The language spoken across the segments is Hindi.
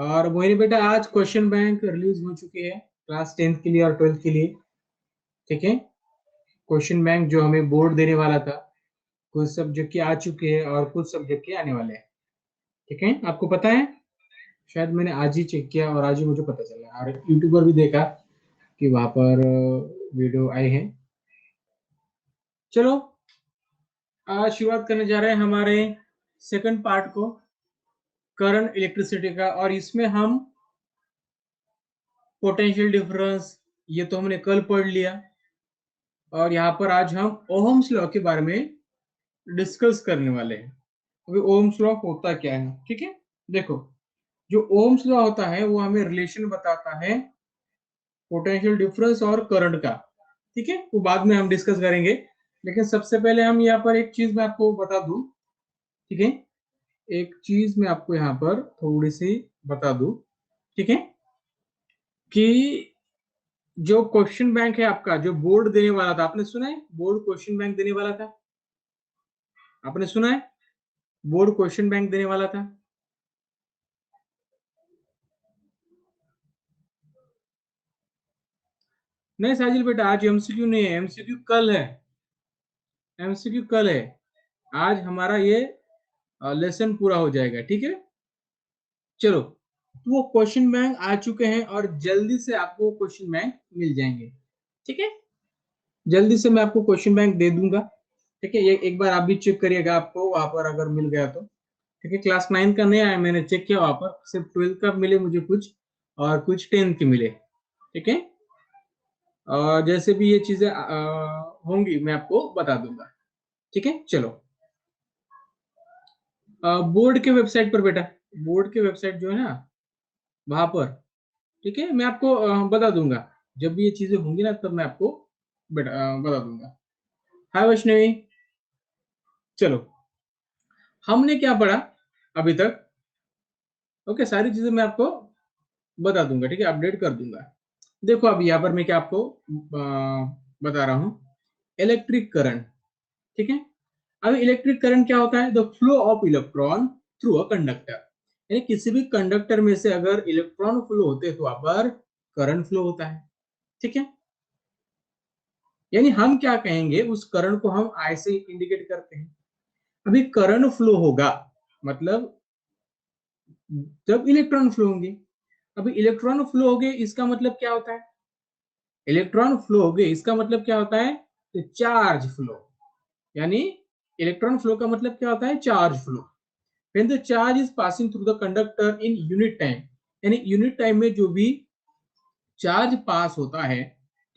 और मोहिनी बेटा, आज क्वेश्चन बैंक रिलीज हो चुकी है क्लास 10th के लिए और 12th के लिए। ठीक है, क्वेश्चन बैंक जो हमें बोर्ड देने वाला था, कुछ सब्जेक्ट के आ चुके हैं और कुछ सब्जेक्ट के आने वाले हैं। ठीक है, आपको पता है, शायद मैंने आज ही चेक किया और आज ही मुझे पता चला और यूट्यूब पर भी देखा कि वहां पर वीडियो आए हैं। चलो, आज शुरुआत करने जा रहे हैं हमारे सेकंड पार्ट को, करंट इलेक्ट्रिसिटी का। और इसमें हम पोटेंशियल डिफरेंस, ये तो हमने कल पढ़ लिया, और यहाँ पर आज हम ओहम्स लॉ के बारे में डिस्कस करने वाले हैं। अभी ओहम्स लॉ होता क्या है, ठीक है। देखो, जो ओहम्स लॉ होता है वो हमें रिलेशन बताता है पोटेंशियल डिफरेंस और करंट का। ठीक है, वो बाद में हम डिस्कस करेंगे, लेकिन सबसे पहले हम यहाँ पर एक चीज मैं आपको बता दूं। ठीक है, एक चीज मैं आपको यहाँ पर थोड़ी सी बता दूं। ठीक है, कि जो क्वेश्चन बैंक है आपका, जो बोर्ड देने वाला था, आपने सुना है बोर्ड क्वेश्चन बैंक देने वाला था? आपने सुना है बोर्ड क्वेश्चन बैंक देने वाला था? नहीं साजिल बेटा, आज एमसीक्यू नहीं है, एमसीक्यू कल है। एमसीक्यू कल है, आज हमारा ये लेसन पूरा हो जाएगा। ठीक है, चलो, तो वो क्वेश्चन बैंक आ चुके हैं और जल्दी से आपको क्वेश्चन बैंक मिल जाएंगे। ठीक है, जल्दी से मैं आपको क्वेश्चन बैंक दे दूंगा। ठीक है, ये एक बार आप भी चेक करिएगा, आपको वहां पर अगर मिल गया तो। ठीक है, क्लास 9 का नहीं आया, मैंने चेक किया वहां पर, सिर्फ 12th का मिले मुझे कुछ, और कुछ 10th के मिले। ठीक है, और जैसे भी ये चीजें होंगी मैं आपको बता दूंगा। ठीक है, चलो, बोर्ड के वेबसाइट पर बेटा, बोर्ड के वेबसाइट जो है ना, वहां पर, ठीक है, मैं आपको बता दूंगा। जब भी ये चीजें होंगी ना, तब मैं आपको बेटा बता दूंगा। हाय वैष्णवी, चलो, हमने क्या पढ़ा अभी तक? ओके, सारी चीजें मैं आपको बता दूंगा। ठीक है, अपडेट कर दूंगा। देखो, अभी यहाँ पर मैं क्या आपको बता रहा हूँ, इलेक्ट्रिक करंट। ठीक है, अब इलेक्ट्रिक करंट क्या होता है? The flow of electron through a conductor, यानी किसी भी कंडक्टर में से अगर इलेक्ट्रॉन फ्लो होते हैं तो वहां पर करंट फ्लो होता है। ठीक है, यानी हम क्या कहेंगे, उस करंट को हम आई से इंडिकेट करते हैं। अभी करंट फ्लो होगा मतलब जब इलेक्ट्रॉन फ्लो होंगे। अभी इलेक्ट्रॉन फ्लो हो गए, इसका मतलब क्या होता है? इलेक्ट्रॉन फ्लो हो गए इसका मतलब क्या होता है? तो चार्ज फ्लो, यानी इलेक्ट्रॉन फ्लो का मतलब क्या होता है? Charge flow. When the charge is passing through the conductor in unit time, यानी यूनिट टाइम में जो भी चार्ज पास होता है,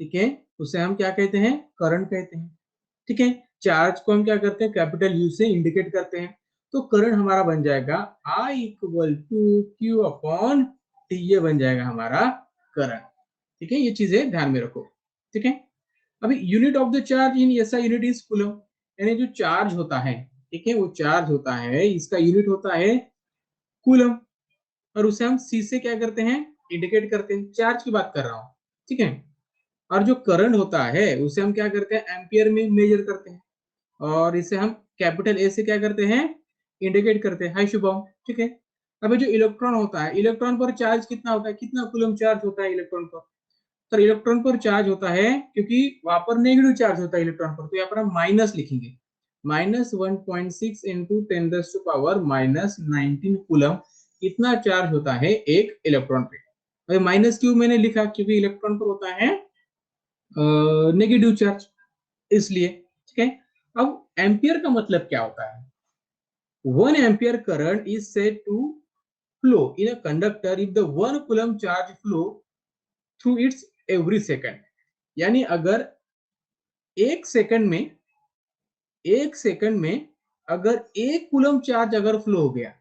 ठीक है, उसे हम क्या कहते हैं? करंट कहते हैं। ठीक है, चार्ज को हम क्या करते हैं? कैपिटल यू से इंडिकेट करते हैं। तो करंट हमारा बन जाएगा I equal to Q upon T, ये बन जाएगा हमारा करंट। ठीक है, ये चीजें ध्यान में रखो। ठीक है, अभी unit of the charge in SI unit is coulomb, यानी जो चार्ज होता है, ठीक है, वो चार्ज होता है, इसका यूनिट होता है कूलम, और उसे हम सी से क्या करते हैं? इंडिकेट करते हैं। चार्ज की बात कर रहा हूं। ठीक है, और जो करंट होता है उसे हम क्या करते हैं? एम्पियर में मेजर करते हैं, और इसे हम कैपिटल ए से क्या करते हैं? इंडिकेट करते हैं। हाय शुभम, ठीक है। अभी जो इलेक्ट्रॉन होता है, इलेक्ट्रॉन पर चार्ज कितना होता है? कितना कूलम चार्ज होता है इलेक्ट्रॉन पर? तो इलेक्ट्रॉन पर चार्ज होता है, क्योंकि वहां पर नेगेटिव चार्ज होता है इलेक्ट्रॉन पर, तो यहाँ पर हम माइनस लिखेंगे। -1.6 इंटू 10⁻⁻19 कूलम, इतना चार्ज होता है एक इलेक्ट्रॉन पे। अभी माइनस क्यों मैंने लिखा? क्योंकि इलेक्ट्रॉन पर होता है नेगेटिव चार्ज, इसलिए। ठीक है, अब एम्पियर का मतलब क्या होता है? 1 ampere current is said to flow in a conductor if the 1 coulomb charge flow through its every second, यानी अगर एक सेकंड में, एक सेकंड में अगर 1 कूलम चार्ज अगर फ्लो हो गया,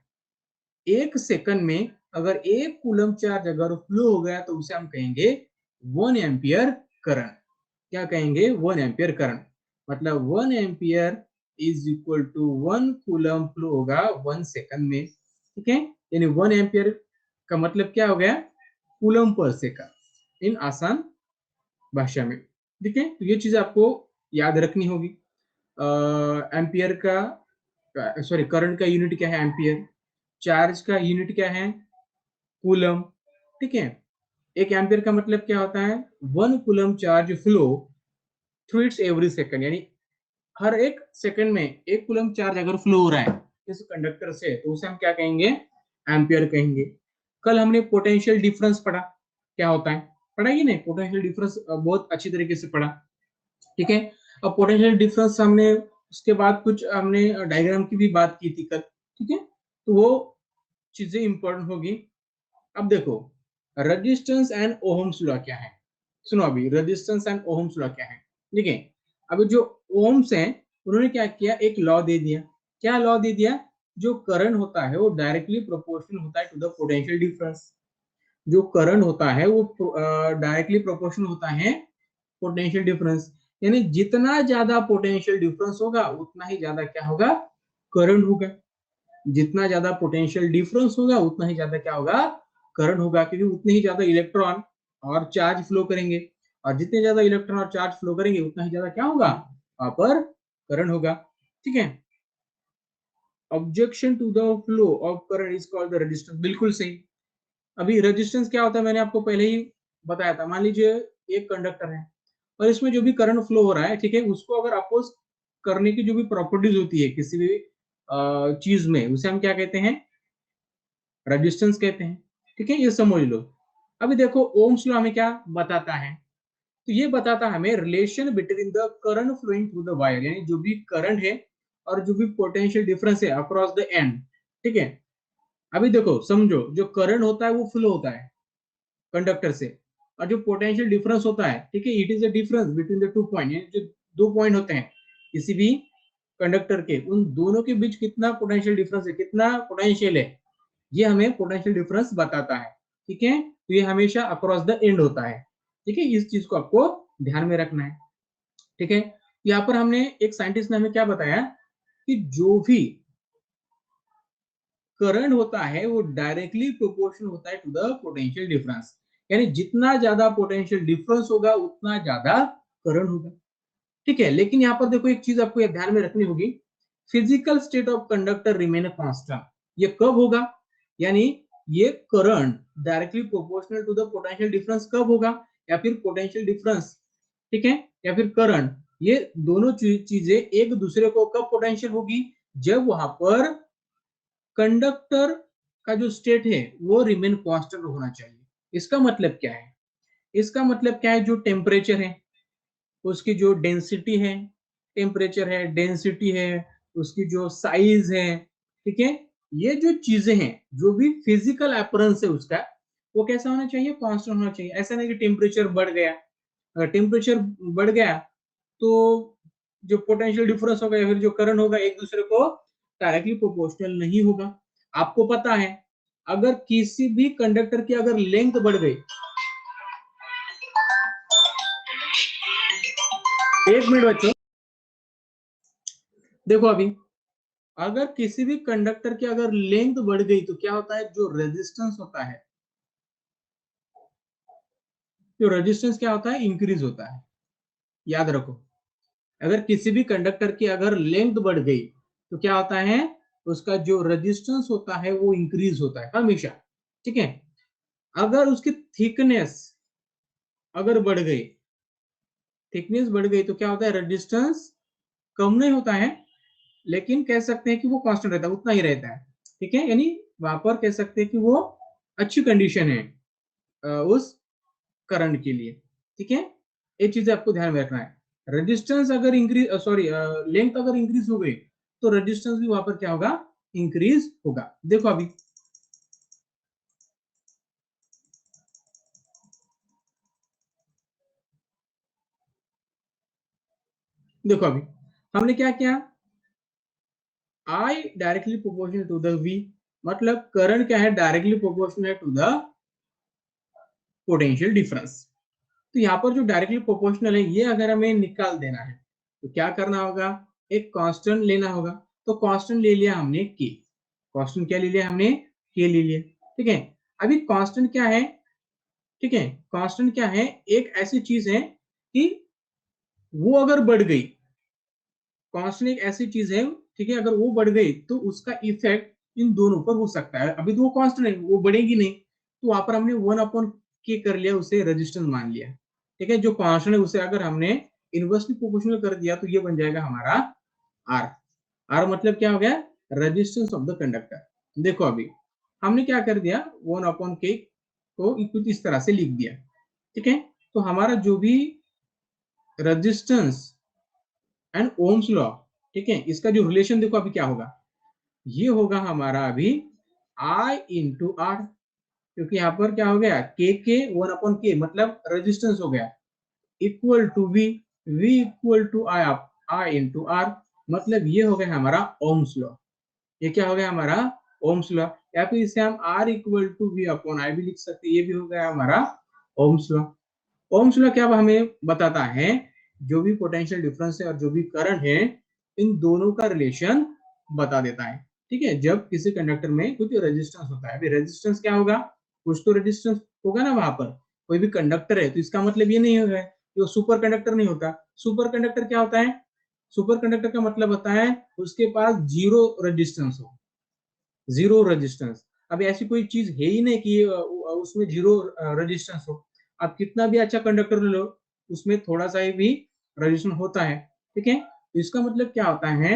एक सेकंड में अगर 1 कूलम चार्ज अगर फ्लो हो गया, तो उसे हम कहेंगे 1 एम्पियर करंट। क्या कहेंगे? 1 एम्पियर करंट। मतलब 1 ampere is equal to 1 coulomb flow होगा 1 सेकंड में। ठीक है, यानी 1 एम्पियर का मतलब क्या हो गया? कूलम पर सेकंड, इन आसान भाषा में। ठीक है, तो ये चीज आपको याद रखनी होगी। एम्पियर का, सॉरी, करंट का यूनिट क्या है? एम्पियर। चार्ज का यूनिट क्या है? कूलम, ठीक है। 1 एम्पियर का मतलब क्या होता है, 1 coulomb charge flow through it's every second, यानी हर 1 सेकंड में 1 कूलम चार्ज अगर फ्लो हो रहा है इस कंडक्टर से, तो उसे हम क्या कहेंगे, एम्पियर कहेंगे। कल हमने पोटेंशियल डिफरेंस पढ़ा, क्या होता है, पढ़ा ही नहीं, पोटेंशियल डिफरेंस बहुत अच्छी तरीके से पढ़ा, ठीक है। अब पोटेंशियल डिफरेंस हमने, उसके बाद कुछ हमने डायग्राम की भी बात की थी कल, ठीक है, तो वो चीजें इंपॉर्टेंट होगी। अब देखो रेजिस्टेंस एंड ओहम्स लॉ क्या है, सुनो अभी, रेजिस्टेंस एंड ओहम्स लॉ क्या है, ठीक है। अभी जो ओम्स हैं उन्होंने क्या किया, एक लॉ दे दिया, क्या लॉ दे दिया, जो करंट होता है वो डायरेक्टली प्रोपोर्शनल होता है टू द पोटेंशियल डिफरेंस, जो करंट होता है वो डायरेक्टली प्रोपोर्शनल होता है पोटेंशियल डिफरेंस, यानी जितना ज्यादा पोटेंशियल डिफरेंस होगा उतना ही ज्यादा क्या होगा, करंट होगा। जितना ज्यादा पोटेंशियल डिफरेंस होगा उतना ही ज्यादा क्या होगा, करंट होगा, क्योंकि उतने ही ज्यादा इलेक्ट्रॉन और चार्ज फ्लो करेंगे, और जितने ज्यादा इलेक्ट्रॉन और चार्ज फ्लो करेंगे उतना ही ज्यादा क्या होगा, वहां पर करंट होगा, ठीक है। Objection to the flow of current is called the resistance, बिल्कुल सही। अभी रेजिस्टेंस क्या होता है, मैंने आपको पहले ही बताया था। मान लीजिए एक कंडक्टर है और इसमें जो भी करंट फ्लो हो रहा है, ठीक है, उसको अगर अपोज करने की जो भी प्रॉपर्टीज होती है किसी भी चीज में, उसे हम क्या कहते हैं, रेजिस्टेंस कहते हैं, ठीक है, ये समझ लो। अभी देखो ओम्स लॉ हमें क्या बताता है, तो ये बताता है हमें relation between the current flowing through the wire, यानी जो भी करंट है और जो भी पोटेंशियल डिफरेंस है अक्रॉस द एंड, ठीक है। अभी देखो समझो, जो करंट होता है वो फ्लो होता है कंडक्टर से, और जो पोटेंशियल डिफरेंस होता है, ठीक है, it is the difference between the 2 point, यानी जो 2 पॉइंट होते हैं किसी भी कंडक्टर के, उन दोनों के बीच कितना पोटेंशियल डिफरेंस है, कितना पोटेंशियल है, ये हमें पोटेंशियल डिफरेंस बताता है, ठीक है। तो ये हमेशा अक्रॉस द एंड होता है, ठीक है, इस चीज को आपको ध्यान में रखना है, ठीक है। यहाँ पर हमने एक साइंटिस्ट ने हमें क्या बताया कि जो भी करंट होता है वो डायरेक्टली प्रोपोर्शनल होता है टू द पोटेंशियल डिफरेंस, यानी जितना ज्यादा पोटेंशियल डिफरेंस होगा उतना ज्यादा करंट होगा, ठीक है। लेकिन यहाँ पर देखो एक चीज आपको ध्यान में रखनी होगी, physical state of conductor remain constant, ये कब होगा, यानी ये current directly proportional to the potential difference कब होगा, या फिर पोटेंशियल डिफरेंस, ठीक है, या फिर करंट, ये दोनों चीजें एक दूसरे को कब पोटेंशियल होगी, जब वहां पर कंडक्टर का जो स्टेट है वो रिमेन कांस्टेंट होना चाहिए। इसका मतलब क्या है, इसका मतलब क्या है, जो टेम्परेचर है, उसकी जो डेंसिटी है, टेम्परेचर है, डेंसिटी है, उसकी जो साइज है, ठीक है, ये जो चीजें हैं, जो भी फिजिकल अपीयरेंस है उसका, वो कैसा होना चाहिए, कांस्टेंट होना चाहिए। ऐसा नहीं कि टेम्परेचर बढ़ गया, अगर टेम्परेचर बढ़ गया तो जो पोटेंशियल डिफरेंस होगा या फिर जो करंट होगा एक दूसरे को डायरेक्टली प्रोपोर्शनल नहीं होगा। आपको पता है अगर किसी भी कंडक्टर की अगर लेंथ बढ़ गई, 1 मिनट बच्चों, देखो अभी अगर किसी भी कंडक्टर की अगर लेंथ बढ़ गई तो क्या होता है, जो रेजिस्टेंस होता है, जो रेजिस्टेंस क्या होता है, इंक्रीज होता है। याद रखो, अगर किसी भी कंडक्टर की अगर लेंथ बढ़ गई तो क्या होता है, उसका जो रेजिस्टेंस होता है वो इंक्रीज होता है हमेशा, ठीक है। अगर उसकी थिकनेस अगर बढ़ गई, थिकनेस बढ़ गई तो क्या होता है, रेजिस्टेंस कम नहीं होता है, लेकिन कह सकते हैं कि वो कांस्टेंट रहता है, उतना ही रहता है, ठीक है, यानी वहां पर कह सकते हैं कि वो अच्छी कंडीशन है उस करंट के लिए, ठीक है। ये चीजें आपको ध्यान में रखना है, रेजिस्टेंस अगर इंक्रीज, सॉरी, लेंथ अगर इंक्रीज हो गई तो रेजिस्टेंस भी वहां पर क्या होगा, इंक्रीज होगा। देखो अभी, देखो अभी हमने क्या किया, I directly proportional to the V, मतलब करंट क्या है, डायरेक्टली प्रोपोर्शनल है टू द पोटेंशियल डिफरेंस। तो यहाँ पर जो डायरेक्टली प्रोपोर्शनल है ये अगर हमें निकाल देना है तो क्या करना होगा, एक कांस्टेंट लेना होगा। तो कांस्टेंट ले लिया हमने के, कांस्टेंट क्या ले लिया हमने, के ले लिया, ठीक है। अभी कांस्टेंट क्या है, ठीक है, कांस्टेंट क्या है, एक ऐसी चीज है कि वो अगर बढ़ गई, कांस्टेंट एक ऐसी चीज है, ठीक है, अगर वो बढ़ गई तो उसका इफेक्ट इन दोनों पर हो सकता है। अभी तो वो कांस्टेंट है, वो बढ़ेगी नहीं, तो वहां पर हमने 1/k कर लिया, उसे रेजिस्टेंस मान लिया। ठीक है, जो कांस्टेंट है उसे अगर हमने इनवर्सली प्रोपोर्शनल कर दिया तो ये बन जाएगा हमारा आर। आर मतलब क्या हो गया, रेजिस्टेंस ऑफ द कंडक्टर। देखो अभी हमने क्या कर दिया, 1/k को कुछ इस तरह से लिख दिया। ठीक है, तो हमारा जो भी रेजिस्टेंस एंड ओम्स लॉ, ठीक है, इसका जो रिलेशन देखो अभी क्या होगा, ये होगा हमारा अभी I इंटू आर, क्योंकि यहाँ पर क्या हो गया, के 1/k मतलब रेजिस्टेंस हो गया, equal to V, V equal to I into R, मतलब ये हो गया हमारा ओम्स लॉ। ये क्या हो गया हमारा ओम्स लॉ, या फिर इसे हम R equal to V upon I भी लिख सकते हैं, ये भी हो गया हमारा ओम्स लॉ। ओम्स लॉ क्या हमें बताता है, जो भी पोटेंशियल डिफरेंस है और जो भी करंट है, इन दोनों का रिलेशन बता देता है। ठीक है, जब किसी कंडक्टर में कुछ रेजिस्टेंस होता है, अभी रेजिस्टेंस क्या होगा, कुछ तो रेजिस्टेंस होगा ना वहां पर, कोई भी कंडक्टर है तो इसका मतलब ये नहीं होगा कि सुपर कंडक्टर नहीं होता। सुपर कंडक्टर क्या होता है, सुपर कंडक्टर का मतलब होता है उसके पास जीरो रेजिस्टेंस हो, जीरो रेजिस्टेंस। अब ऐसी कोई चीज है ही नहीं कि उसमें जीरो रेजिस्टेंस हो। आप कितना भी अच्छा कंडक्टर लो, उसमें थोड़ा सा ही भी रेजिस्टेंस होता है। ठीक है, तो इसका मतलब क्या होता है,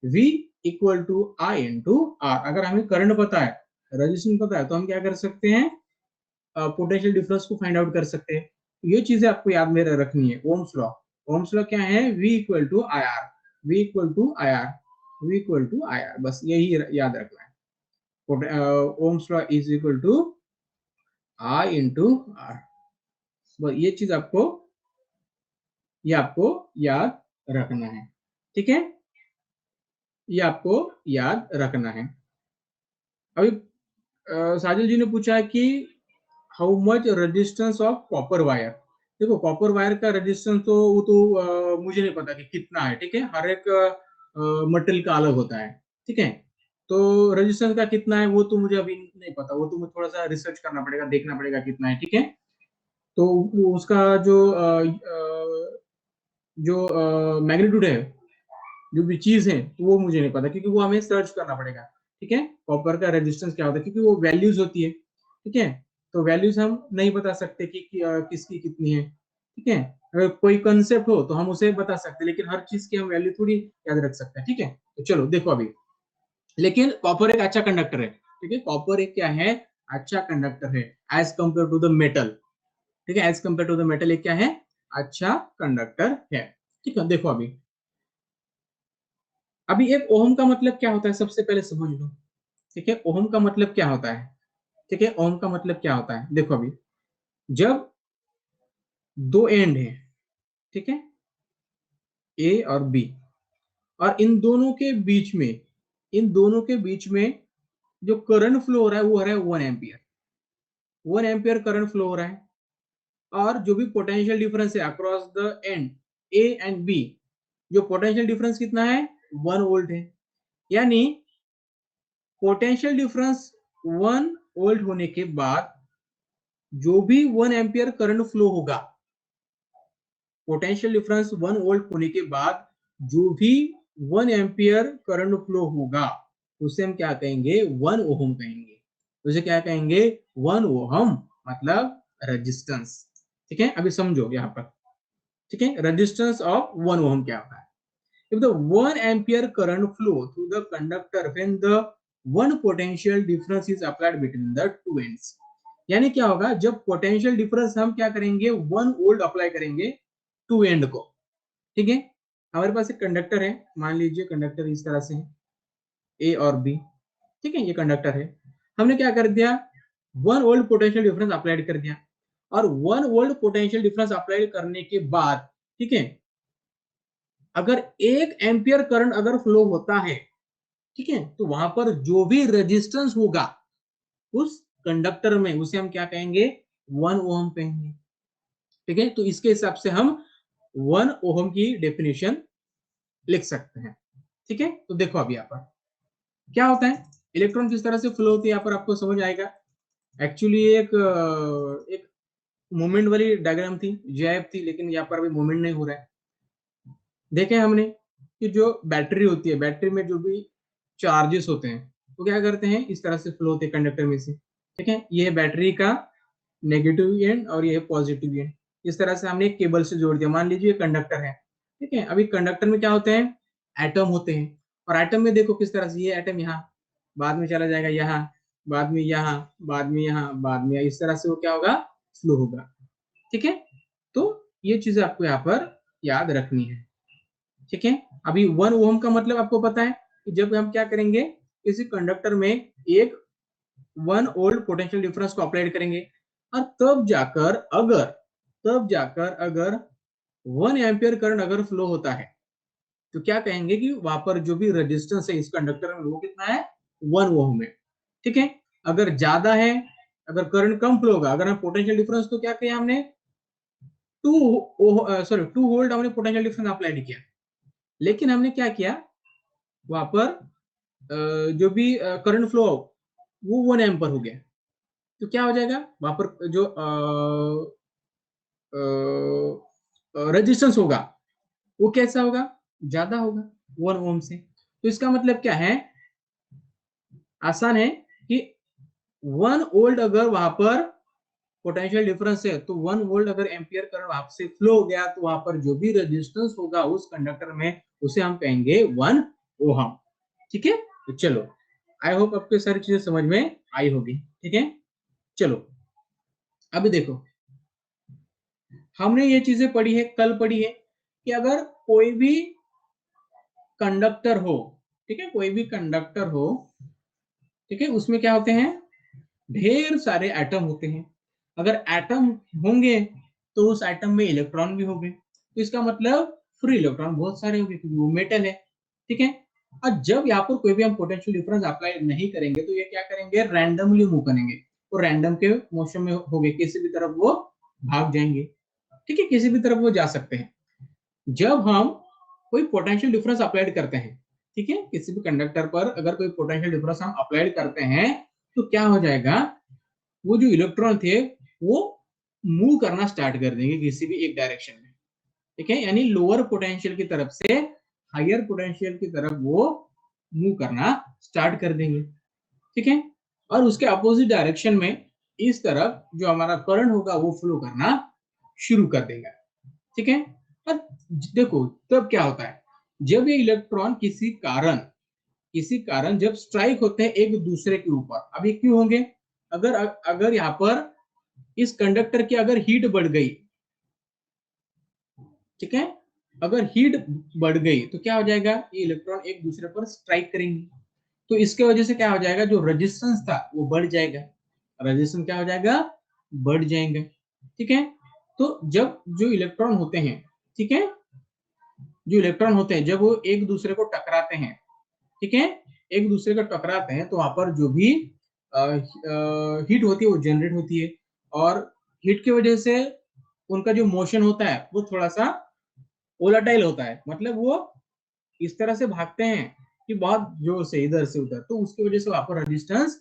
V equal to I into R. अगर हमें करंट पता है, रेजिस्टेंस पता है, तो हम क्या कर सकते हैं, पोटेंशियल डिफरेंस को फाइंड आउट कर सकते हैं। ये चीजें आपको याद में रखनी है। ओम्स लॉ, ओम्स लॉ क्या है, V equal to I R, V equal to I R, V equal to I R, बस यही याद रखना है। Ohm's law is equal to I into R, बस ये आपको याद रखना है। ठीक है, ये आपको याद रखना है। अभी साजिल जी ने पूछा है कि how much resistance of copper wire. देखो कॉपर वायर का रेजिस्टेंस तो वो तो मुझे नहीं पता कि कितना है। ठीक है, हर एक मटेरियल का अलग होता है। ठीक है, तो रेजिस्टेंस का कितना है वो तो मुझे अभी नहीं पता, वो तो मुझे थोड़ा सा रिसर्च करना पड़ेगा, देखना पड़ेगा कितना है। ठीक है, तो उसका जो मैग्नीट्यूड है, जो भी चीज है, तो वो मुझे नहीं पता, क्योंकि वो हमें सर्च करना पड़ेगा। ठीक है, कॉपर का रेजिस्टेंस क्या होता है, क्योंकि वो वैल्यूज होती है। ठीक है, तो वैल्यूज हम नहीं बता सकते कि किसकी कितनी है। ठीक है, अगर कोई कंसेप्ट हो तो हम उसे बता सकते हैं, लेकिन हर चीज की हम वैल्यू थोड़ी याद रख सकते हैं। ठीक है, तो चलो देखो अभी, लेकिन कॉपर एक अच्छा कंडक्टर है। ठीक है, कॉपर एक क्या है, अच्छा कंडक्टर है as compare to the metal. ठीक है, as compare to the metal एक क्या है, अच्छा कंडक्टर है। ठीक है, देखो अभी, अभी एक ओम का मतलब क्या होता है सबसे पहले समझ लो। ठीक है, ओम का मतलब क्या होता है, ठीक है, ओम का मतलब क्या होता है, देखो अभी, जब दो एंड है, ठीक है, ए और बी, और इन दोनों के बीच में जो करंट फ्लो हो रहा है वो हो रहा है 1 एम्पियर, 1 एम्पियर करंट फ्लो हो रहा है। और जो भी पोटेंशियल डिफरेंस है across the end A and B, जो पोटेंशियल डिफरेंस कितना है, 1 वोल्ट है। यानी पोटेंशियल डिफरेंस 1 वोल्ट होने के बाद जो भी 1 एम्पियर करंट फ्लो होगा, पोटेंशियल डिफरेंस 1 वोल्ट होने के बाद जो भी 1 एम्पियर करंट फ्लो होगा, उसे हम क्या कहेंगे, 1 ओहम कहेंगे। उसे क्या कहेंगे, 1 ओहम, मतलब रेजिस्टेंस। ठीक है, अभी समझो यहाँ पर। ठीक है, रेजिस्टेंस ऑफ 1 ओहम क्या होता है, if the 1 ampere current flow through the conductor when the one potential difference is applied between the two ends। यानी क्या होगा, जब पोटेंशियल डिफरेंस हम क्या करेंगे, 1 वोल्ट अप्लाई करेंगे टू एंड को। ठीक है, हमारे पास एक कंडक्टर है, मान लीजिए कंडक्टर इस तरह से है, ए और बी। ठीक है, ये कंडक्टर है, हमने क्या कर दिया, 1 वोल्ट पोटेंशियल डिफरेंस अप्लाई कर दिया। और 1 वोल्ट पोटेंशियल डिफरेंस अप्लाई करने के बाद, ठीक है, अगर 1 एम्पियर करंट अगर फ्लो होता है, ठीक है, तो वहां पर जो भी रेजिस्टेंस होगा उस कंडक्टर में, उसे हम क्या कहेंगे, 1 ओहम कहेंगे। ठीक है, तो इसके हिसाब से हम 1 ओहम की डेफिनेशन लिख सकते हैं। ठीक है, तो देखो अभी यहाँ पर क्या होता है, इलेक्ट्रॉन किस तरह से फ्लो होती है, यहाँ पर आपको समझ आएगा। एक्चुअली एक मोमेंट वाली डायग्राम थी, जीआईएफ थी, लेकिन यहाँ पर अभी मोमेंट नहीं हो रहा है। देखे हमने कि जो बैटरी होती है, बैटरी में जो भी चार्जेस होते हैं वो क्या करते हैं, इस तरह से फ्लो होते हैं कंडक्टर में से। ठीक है, ये है बैटरी का नेगेटिव एंड और ये है पॉजिटिव एंड। इस तरह से हमने एक केबल से जोड़ दिया। मान लीजिए कंडक्टर है, ठीक है। अभी कंडक्टर में क्या होते हैं, एटम होते हैं। और एटम में देखो किस तरह से, ये एटम यहाँ बाद में चला जाएगा, यहाँ बाद में, यहाँ बाद में, यहाँ बाद में, इस तरह से वो क्या होगा, फ्लो होगा। ठीक है, तो ये चीजें आपको यहाँ पर याद रखनी है। ठीक है, अभी 1 ओम का मतलब आपको पता है कि जब हम क्या करेंगे, किसी कंडक्टर में एक 1 वोल्ट पोटेंशियल डिफरेंस को अप्लाई करेंगे, और तब जाकर अगर 1 एम्पियर करंट अगर फ्लो होता है, तो क्या कहेंगे कि वहां पर जो भी रेजिस्टेंस है इस कंडक्टर में वो कितना है, 1 ओम है। ठीक है, अगर ज्यादा है, अगर करंट कम फ्लो होगा, अगर हम पोटेंशियल डिफरेंस तो क्या किया हमने, 2 वोल्ट हमने पोटेंशियल डिफरेंस अप्लाई किया, लेकिन हमने क्या किया वहां पर जो भी करंट फ्लो वो 1 एम्पर हो गया, तो क्या हो जाएगा वहां पर जो रेजिस्टेंस होगा वो कैसा होगा, ज्यादा होगा 1 ओम से। तो इसका मतलब क्या है, आसान है कि 1 वोल्ट अगर वहां पर पोटेंशियल डिफरेंस है, तो 1 वोल्ट अगर एम्पियर करंट वहां से फ्लो हो गया, तो वहां पर जो भी रेजिस्टेंस होगा उस कंडक्टर में उसे हम कहेंगे 1 ओहम। ठीक है, तो चलो, आई होप आपको सारी चीजें समझ में आई होगी। ठीक है, चलो अभी देखो, हमने ये चीजें पढ़ी है, कल पढ़ी है कि अगर कोई भी कंडक्टर हो, ठीक है, कोई भी कंडक्टर हो, ठीक है, उसमें क्या होते हैं, ढेर सारे एटम होते हैं। अगर एटम होंगे तो उस एटम में इलेक्ट्रॉन भी होंगे, तो इसका मतलब फ्री इलेक्ट्रॉन बहुत सारे होंगे क्योंकि वो मेटल है। ठीक है, और जब यहाँ पर कोई भी हम पोटेंशियल डिफरेंस अप्लाई नहीं करेंगे, तो ये क्या करेंगे, रैंडमली मूव करेंगे, तो रैंडम के मोशन में होंगे, किसी भी तरफ वो भाग जाएंगे। ठीक है, किसी भी तरफ वो जा सकते हैं। जब हम कोई पोटेंशियल डिफरेंस अप्लाई करते हैं, ठीक है, किसी भी कंडक्टर पर अगर कोई पोटेंशियल डिफरेंस हम अप्लाई करते हैं, तो क्या हो जाएगा, वो जो इलेक्ट्रॉन थे वो मूव करना स्टार्ट कर देंगे किसी भी एक डायरेक्शन में। ठीक है, यानी लोअर पोटेंशियल की तरफ से हायर पोटेंशियल की तरफ वो मूव करना स्टार्ट कर देंगे। ठीक है, और उसके अपोजिट डायरेक्शन में इस तरफ जो हमारा करंट होगा वो फ्लो करना शुरू कर देगा। ठीक है, और देखो तब क्या होता है, जब ये इलेक्ट्रॉन किसी कारण जब स्ट्राइक होते हैं एक दूसरे के ऊपर, अब ये क्यों होंगे, अगर अगर यहाँ पर इस कंडक्टर की अगर हीट बढ़ गई, ठीक है, अगर हीट बढ़ गई तो क्या हो जाएगा, ये इलेक्ट्रॉन एक दूसरे पर स्ट्राइक करेंगे, तो इसके वजह से क्या हो जाएगा, जो रेजिस्टेंस था वो बढ़ जाएगा, रेजिस्टेंस क्या हो जाएगा, बढ़ जाएगा। ठीक है, तो जब जो इलेक्ट्रॉन होते हैं, ठीक है, जो इलेक्ट्रॉन होते हैं जब वो एक दूसरे को टकराते हैं, ठीक है, एक दूसरे को टकराते हैं, तो वहां पर जो भी हीट होती है वो जनरेट होती है, और हीट की वजह से उनका जो मोशन होता है वो थोड़ा सा वोलाटाइल होता है, मतलब वो इस तरह से भागते हैं कि बहुत जोर से इधर से उधर, तो उसकी वजह से वहां पर रेजिस्टेंस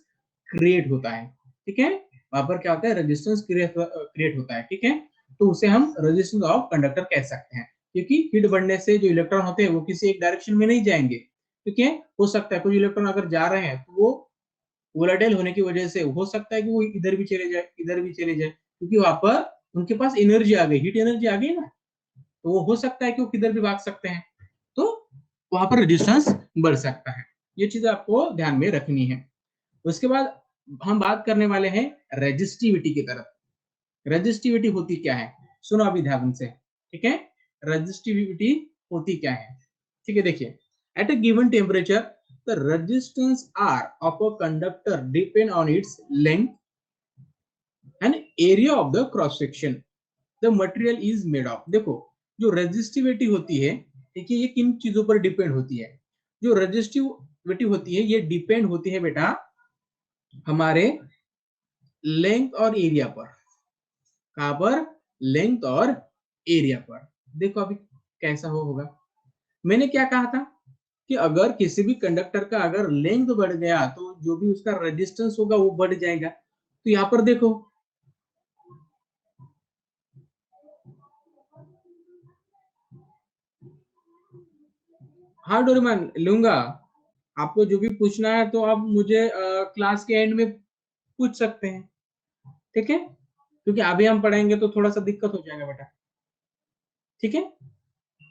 क्रिएट होता है। ठीक है, वहां पर क्या होता है, रेजिस्टेंस क्रिएट होता है। ठीक है, तो उसे हम रेजिस्टेंस ऑफ कंडक्टर कह सकते हैं, क्योंकि हीट बढ़ने से जो इलेक्ट्रॉन होते हैं वो किसी एक डायरेक्शन में नहीं जाएंगे। ठीक है, हो सकता है कुछ इलेक्ट्रॉन अगर जा रहे हैं तो वो वोलाटाइल होने की वजह से हो सकता है कि वो इधर भी चले जाए, इधर भी चले जाए, क्योंकि वहां पर उनके पास एनर्जी आ गई, हीट एनर्जी आ गई ना, तो वो हो सकता है कि वो किधर भी भाग सकते हैं, तो वहां पर रेजिस्टेंस बढ़ सकता है। ये चीज आपको ध्यान में रखनी है। उसके बाद हम बात करने वाले हैं रेजिस्टिविटी की तरफ। रेजिस्टिविटी होती क्या है, सुनो अभी ध्यान से। ठीक है, रेजिस्टिविटी होती क्या है, ठीक है, देखिए, at a given temperature the resistance R of a conductor depend on its length and area of the cross section the material is made of. देखो, जो रेजिस्टिविटी होती है, देखिए, ये किन चीजों पर डिपेंड होती है, जो रेजिस्टिविटी होती है ये डिपेंड होती है बेटा हमारे लेंथ और एरिया पर। कहां पर, लेंथ और एरिया पर। देखो अभी कैसा होगा, मैंने क्या कहा था कि अगर किसी भी कंडक्टर का अगर लेंथ बढ़ गया तो जो भी उसका रेजिस्टेंस होगा वो बढ़ जाएगा। तो यहां पर देखो, हाँ डोरेमन लूंगा, आपको जो भी पूछना है तो आप मुझे क्लास के एंड में पूछ सकते हैं, ठीक है, क्योंकि अभी हम पढ़ेंगे तो थोड़ा सा दिक्कत हो जाएगा बेटा, ठीक है।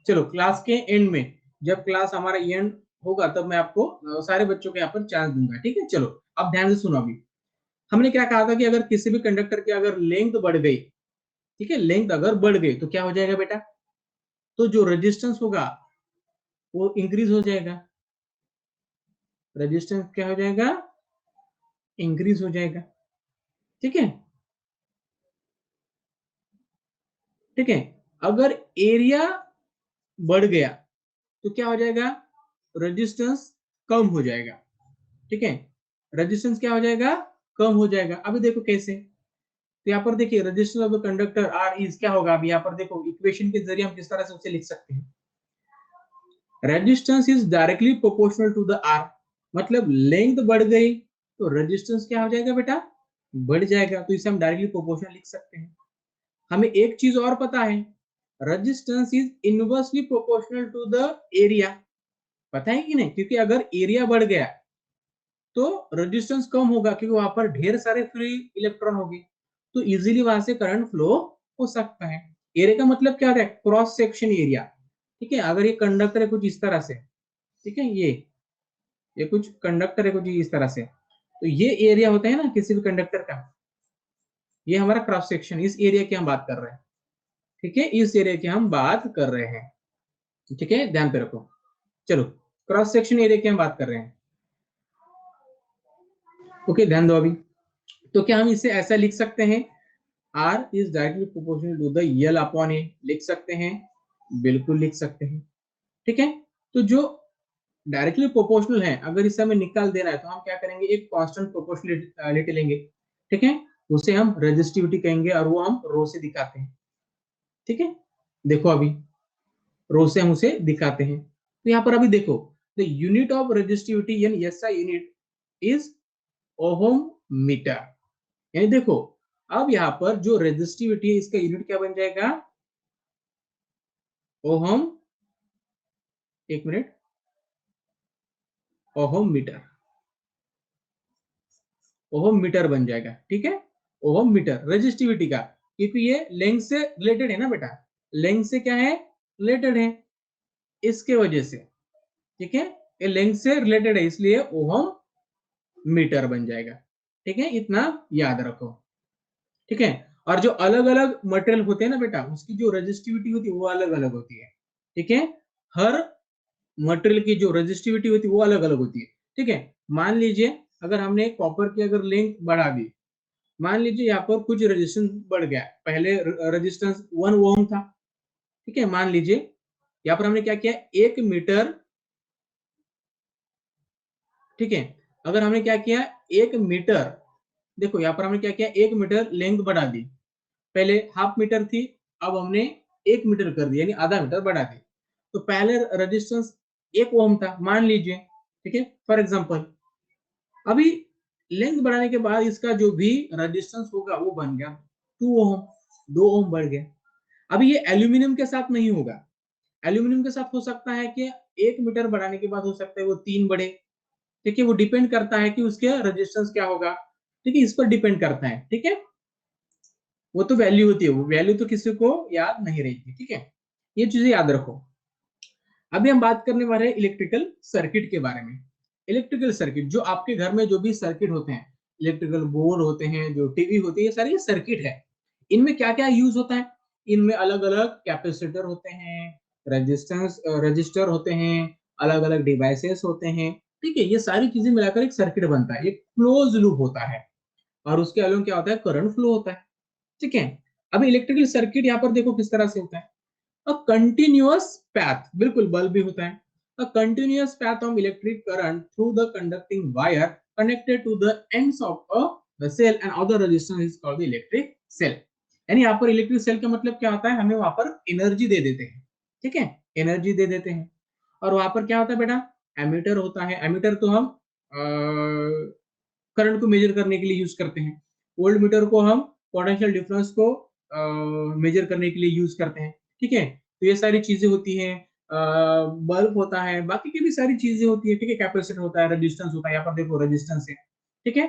चलो क्लास के एंड में, जब क्लास हमारा एंड होगा तब मैं आपको सारे बच्चों को यहाँ पर चांस दूंगा, ठीक है। चलो अब ध्यान से सुनो। अभी हमने क्या कहा था कि अगर किसी भी कंडक्टर की अगर लेंथ बढ़ गई, ठीक है, लेंथ अगर बढ़ गई तो क्या हो जाएगा बेटा, तो जो रेजिस्टेंस होगा वो इंक्रीज हो जाएगा, रेजिस्टेंस क्या हो जाएगा, इंक्रीज हो जाएगा, ठीक है, ठीक है। अगर एरिया बढ़ गया तो क्या हो जाएगा, रेजिस्टेंस कम हो जाएगा, ठीक है, रेजिस्टेंस क्या हो जाएगा, कम हो जाएगा। अभी देखो कैसे, तो यहाँ पर देखिए resistance of the conductor R is क्या होगा, अभी यहाँ पर देखो इक्वेशन के जरिए हम किस तरह से उसे लिख सकते हैं, resistance is directly proportional to the R, मतलब लेंथ बढ़ गई तो रेजिस्टेंस क्या हो जाएगा बेटा, बढ़ जाएगा, तो इसे हम डायरेक्टली प्रोपोर्शनल लिख सकते हैं। हमें एक चीज और पता है, resistance is inversely proportional to the area, पता है कि नहीं, क्योंकि अगर एरिया बढ़ गया तो रेजिस्टेंस कम होगा, क्योंकि वहां पर ढेर सारे फ्री इलेक्ट्रॉन होंगे, तो इजीली वहां से करंट फ्लो हो सकता है। एरिया का मतलब क्या होता है, क्रॉस सेक्शन एरिया, ठीक है। अगर ये कंडक्टर है कुछ इस तरह से, ठीक है, ये कुछ कंडक्टर है कुछ इस तरह से, तो ये एरिया होता है ना किसी भी कंडक्टर का, ये हमारा क्रॉस सेक्शन, इस एरिया की हम बात कर रहे हैं, ठीक है, इस एरिया की हम बात कर रहे हैं, ठीक है, ध्यान पे रखो। चलो क्रॉस सेक्शन एरिया की हम बात कर रहे हैं, ओके, ध्यान दो अभी। तो क्या हम इसे ऐसा लिख सकते हैं, R is directly proportional to the L upon A, लिख सकते हैं, बिल्कुल लिख सकते हैं, ठीक है। तो जो डायरेक्टली प्रोपोर्शनल है, अगर इसे हमें निकाल देना है तो हम क्या करेंगे, एक कांस्टेंट प्रोपोर्शनलिटी लेंगे, ठीक है, उसे हम रेजिस्टिविटी कहेंगे और वो हम रो से दिखाते हैं, ठीक है। देखो अभी रो से हम उसे दिखाते हैं, तो यहाँ पर अभी देखो, द यूनिट ऑफ रेजिस्टिविटी यानी SI unit is ohm metre, यानी देखो अब यहाँ पर जो रेजिस्टिविटी है इसका यूनिट क्या बन जाएगा, ओहम, एक minute, ohm metre, ohm metre बन जाएगा, ठीक है, ओहम मीटर रेजिस्टिविटी का, क्योंकि ये लेंथ से रिलेटेड है ना बेटा, लेंथ से क्या है, रिलेटेड है, इसके वजह से, ठीक है, ये लेंथ से रिलेटेड है इसलिए ओहम मीटर बन जाएगा, ठीक है, इतना याद रखो, ठीक है। और जो अलग अलग मटेरियल होते हैं ना बेटा, उसकी जो रेजिस्टिविटी होती है वो अलग अलग होती है, ठीक है, हर मटेरियल की जो रेजिस्टिविटी होती है वो अलग अलग होती है, ठीक है। मान लीजिए अगर हमने कॉपर की अगर लेंथ बढ़ा दी, मान लीजिए यहाँ पर कुछ रेजिस्टेंस बढ़ गया, पहले रेजिस्टेंस 1 ओम था, ठीक है, मान लीजिए यहाँ पर हमने क्या किया, 1 मीटर, ठीक है, अगर हमने क्या किया 1 मीटर, देखो यहाँ पर हमने क्या किया, 1 मीटर लेंथ बढ़ा दी, पहले हाफ मीटर थी, अब हमने 1 मीटर कर दिया, यानी आधा मीटर बढ़ा दी, तो पहले रेजिस्टेंस 1 ओम था मान लीजिए, ठीक है, फॉर एग्जाम्पल, अभी लेंथ बढ़ाने के बाद इसका जो भी रेजिस्टेंस होगा वो बन गया 2 ओम, 2 ओम बढ़ गया। अभी ये एल्यूमिनियम के साथ नहीं होगा, एल्यूमिनियम के साथ हो सकता है कि 1 मीटर बढ़ाने के बाद हो सकता है वो 3 बढ़े, ठीक है, वो डिपेंड करता है कि उसके रेजिस्टेंस क्या होगा, ठीक है, इस पर डिपेंड करता है, ठीक है, वो तो वैल्यू होती है, वो वैल्यू तो किसी को याद नहीं रहती, ठीक है, ये चीजें याद रखो। अभी हम बात करने वाले हैं इलेक्ट्रिकल सर्किट के बारे में। इलेक्ट्रिकल सर्किट जो आपके घर में जो भी सर्किट होते हैं, इलेक्ट्रिकल बोर्ड होते हैं, जो टीवी होती है, ये सारी सर्किट है, इनमें क्या क्या यूज होता है, इनमें अलग अलग कैपेसिटर होते हैं, रेजिस्टेंस रजिस्टर होते हैं, अलग अलग डिवाइसेस होते हैं, ठीक है, ये सारी चीजें मिलाकर एक सर्किट बनता है, एक क्लोज लूप होता है, और उसके अलावा क्या होता है, करंट फ्लो होता है, ठीक है। अभी इलेक्ट्रिकल सर्किट यहाँ पर देखो किस तरह से होता है, अ कंटिन्यूअस पाथ, बिल्कुल बल्ब भी होता है, a continuous path of electric current through the conducting wire connected to the ends of the cell and other resistance is called the electric cell, यानी यहाँ पर इलेक्ट्रिक सेल का मतलब क्या होता है, हमें वहां पर एनर्जी दे देते हैं, ठीक है, एनर्जी दे देते हैं, और वहां पर क्या होता है बेटा, एमीटर होता है, एमीटर तो हम करंट को मेजर करने के लिए यूज करते हैं, वोल्ट मीटर को हम पोटेंशियल डिफरेंस को मेजर करने के लिए यूज करते हैं, ठीक है, तो ये सारी चीजें होती हैं, बल्ब होता है, बाकी की भी सारी चीजें होती है, ठीक है, कैपेसिटर होता है, रेजिस्टेंस होता है, यहाँ पर देखो रेजिस्टेंस है, ठीक है,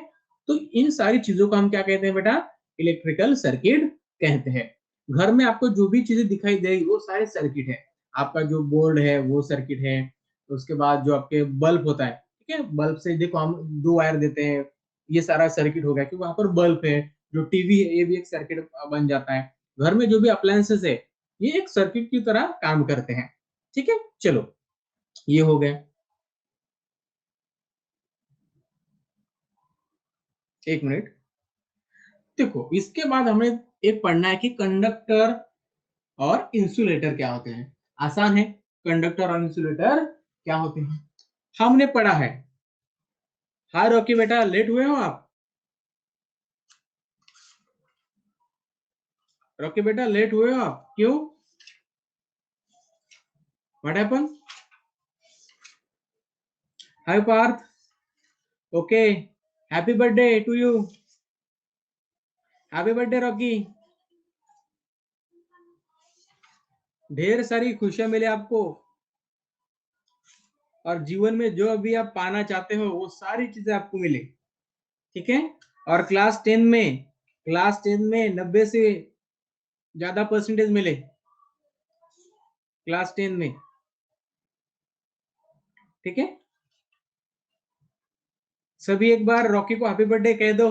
तो इन सारी चीजों को हम क्या कहते हैं बेटा, इलेक्ट्रिकल सर्किट कहते हैं। घर में आपको जो भी चीजें दिखाई देगी वो सारे सर्किट है। आपका जो बोर्ड है वो सर्किट है, उसके बाद जो आपके बल्ब होता है, ठीक है, बल्ब से देखो हम दो वायर देते हैं, ये सारा सर्किट हो गया क्योंकि वहां पर बल्ब है। जो टीवी है ये भी एक सर्किट बन जाता है। घर में जो भी अप्लायंसेस है ये एक सर्किट की तरह काम करते हैं। ठीक है, चलो ये हो गया। एक मिनट, देखो इसके बाद हमें एक पढ़ना है कि कंडक्टर और इंसुलेटर क्या होते हैं। आसान है, कंडक्टर और इंसुलेटर क्या होते हैं हमने पढ़ा है। हाँ रॉकी बेटा, लेट हुए हो आप? रॉकी बेटा लेट हुए हो आप, क्यों? What happen? Hi Parth, okay, happy birthday to you. Happy birthday Rocky, ढेर सारी खुशियां मिले आपको, और जीवन में जो अभी आप पाना चाहते हो वो सारी चीजें आपको मिले। ठीक है, और क्लास 10 में 90 से ज्यादा परसेंटेज मिले क्लास 10 में। ठीक है, सभी एक बार रॉकी को हैप्पी बर्थडे कह दो,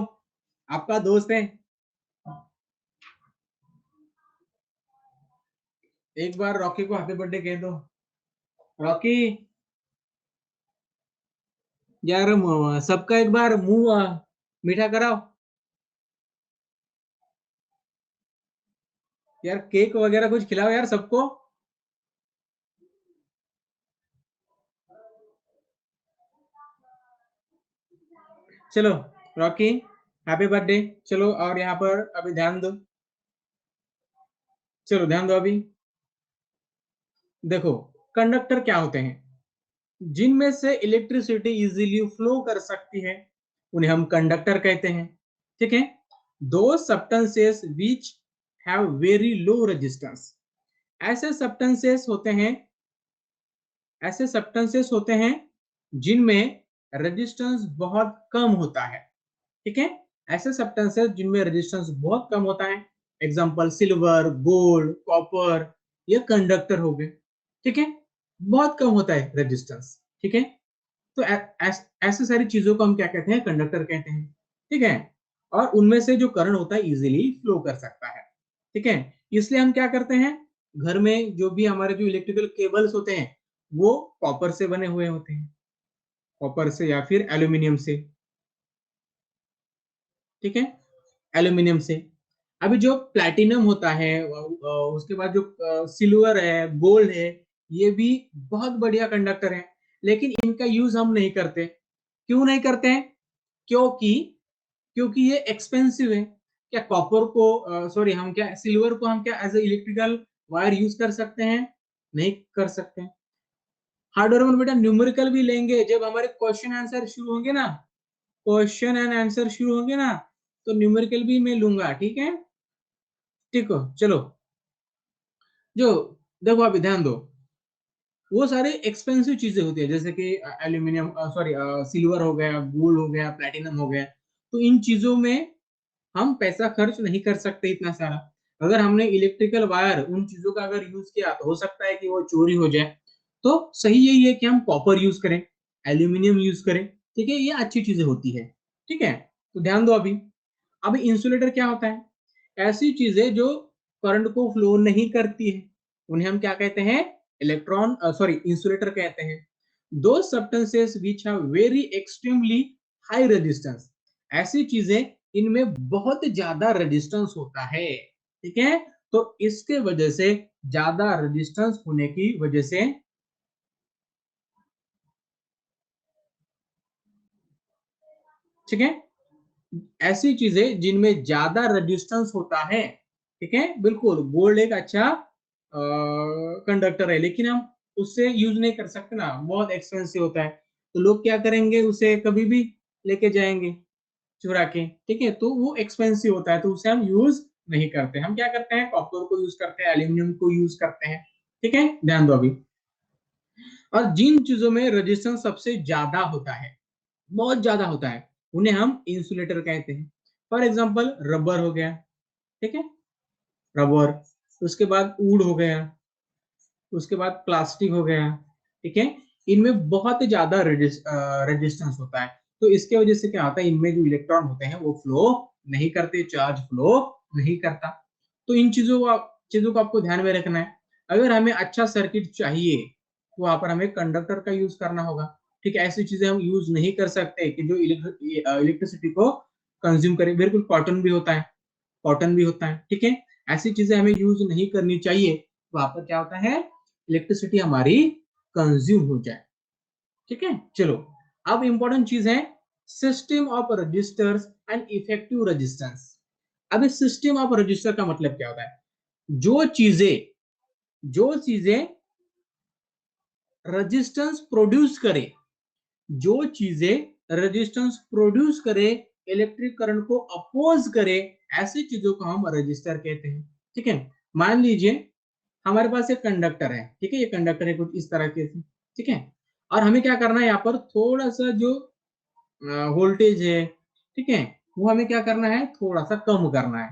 आपका दोस्त है। एक बार रॉकी को हैप्पी बर्थडे कह दो। रॉकी यार सबका एक बार मुंह मीठा कराओ यार, केक वगैरह कुछ खिलाओ यार सबको। चलो रॉकी हैप्पी बर्थडे। चलो और यहाँ पर अभी ध्यान दो, चलो ध्यान दो अभी। देखो कंडक्टर क्या होते हैं, जिनमें से इलेक्ट्रिसिटी इजीली फ्लो कर सकती है उन्हें हम कंडक्टर कहते हैं। ठीक है, दो substances which have very low resistance, ऐसे सब्सटेंसेस होते हैं, ऐसे सब्सटेंसेस होते हैं जिनमें रेजिस्टेंस बहुत कम होता है। ठीक है, ऐसे सब्सटेंसेस जिनमें रेजिस्टेंस बहुत कम होता है, एग्जांपल सिल्वर, गोल्ड, कॉपर, ये कंडक्टर हो गए। ठीक है, बहुत कम होता है रेजिस्टेंस। ठीक है, तो ऐसे सारी चीजों को हम क्या कहते हैं, कंडक्टर कहते हैं। ठीक है, और उनमें से जो करंट होता है इजीली फ्लो कर सकता है। ठीक है, इसलिए हम क्या करते हैं, घर में जो भी हमारे जो इलेक्ट्रिकल केबल्स होते हैं वो कॉपर से बने हुए होते हैं, कॉपर से या फिर एल्यूमिनियम से। ठीक है, एल्यूमिनियम से। अभी जो प्लैटिनम होता है उसके बाद जो सिल्वर है, गोल्ड है, ये भी बहुत बढ़िया कंडक्टर है, लेकिन इनका यूज हम नहीं करते। क्यों नहीं करते हैं? क्योंकि क्योंकि ये एक्सपेंसिव है। क्या कॉपर को सॉरी हम क्या सिल्वर को हम क्या as a electrical wire use कर सकते हैं? नहीं कर सकते। हार्डवेयर में बेटा न्यूमेरिकल भी लेंगे, जब हमारे क्वेश्चन आंसर शुरू होंगे ना, क्वेश्चन एंड आंसर शुरू होंगे ना, तो न्यूमेरिकल भी मैं लूंगा। ठीक है, ठीक हो, चलो जो देखो अभी ध्यान दो, वो सारे एक्सपेंसिव चीजें होती है जैसे कि एल्यूमिनियम सॉरी सिल्वर हो गया, गोल्ड हो गया, प्लेटिनम हो गया। तो इन चीजों में हम पैसा खर्च नहीं कर सकते इतना सारा। अगर हमने इलेक्ट्रिकल वायर उन चीजों का अगर यूज किया तो हो सकता है कि वो चोरी हो जाए। तो सही यही है कि हम कॉपर यूज करें, एल्यूमिनियम यूज करें। ठीक है, ये अच्छी चीजें होती है। ठीक है, तो ध्यान दो अभी। अभी इंसुलेटर क्या होता है, ऐसी चीजें जो करंट को फ्लो नहीं करती है उन्हें हम क्या कहते हैं, इलेक्ट्रॉन सॉरी इंसुलेटर कहते हैं। दो substances which have very extremely high resistance, ऐसी चीजें इनमें बहुत ज्यादा रेजिस्टेंस होता है। ठीक है, तो इसके वजह से, ज्यादा रेजिस्टेंस होने की वजह से, ठीक है, ऐसी चीजें जिनमें ज्यादा रेजिस्टेंस होता है। ठीक है, बिल्कुल गोल्ड एक अच्छा कंडक्टर है, लेकिन हम उससे यूज नहीं कर सकते ना, बहुत एक्सपेंसिव होता है। तो लोग क्या करेंगे, उसे कभी भी लेके जाएंगे चुरा के। ठीक है, तो वो एक्सपेंसिव होता है तो उसे हम यूज नहीं करते। हम क्या करते हैं, कॉपर को यूज करते हैं, एल्यूमिनियम को यूज करते हैं। ठीक है, ध्यान दो अभी। और जिन चीजों में रेजिस्टेंस सबसे ज्यादा होता है, बहुत ज्यादा होता है, उन्हें हम इंसुलेटर कहते हैं। फॉर एग्जाम्पल रबर हो गया, ठीक है, रबर, उसके बाद वुड हो गया, उसके बाद प्लास्टिक हो गया, ठीक है। इनमें बहुत ज्यादा रेजिस्टेंस होता है, तो इसके वजह से क्या होता है, इनमें जो इलेक्ट्रॉन होते हैं वो फ्लो नहीं करते, चार्ज फ्लो नहीं करता। तो इन चीजों को आपको ध्यान में रखना है। अगर हमें अच्छा सर्किट चाहिए तो वहां पर हमें कंडक्टर का यूज करना होगा, ठीक है। ऐसी चीजें हम यूज नहीं कर सकते कि जो इलेक्ट्रिसिटी को कंज्यूम करे। बिल्कुल, कॉटन भी होता है, कॉटन भी होता है, ठीक है। ऐसी चीजें हमें यूज नहीं करनी चाहिए, वहां पर क्या होता है, इलेक्ट्रिसिटी हमारी कंज्यूम हो जाए, ठीक है। चलो, अब इंपॉर्टेंट चीज है system of resistors and effective resistance. अब इस सिस्टम ऑफ रजिस्टर का मतलब क्या होता है, जो चीजें रेजिस्टेंस प्रोड्यूस करे, जो चीजें रेजिस्टेंस प्रोड्यूस करे, इलेक्ट्रिक करंट को अपोज करे, ऐसी चीजों को हम रजिस्टर कहते हैं, ठीक है। मान लीजिए हमारे पास एक कंडक्टर है, ठीक है, ये कंडक्टर है कुछ इस तरह के, ठीक है। और हमें क्या करना है, यहाँ पर थोड़ा सा जो वोल्टेज है, ठीक है, वो हमें क्या करना है, थोड़ा सा कम करना है,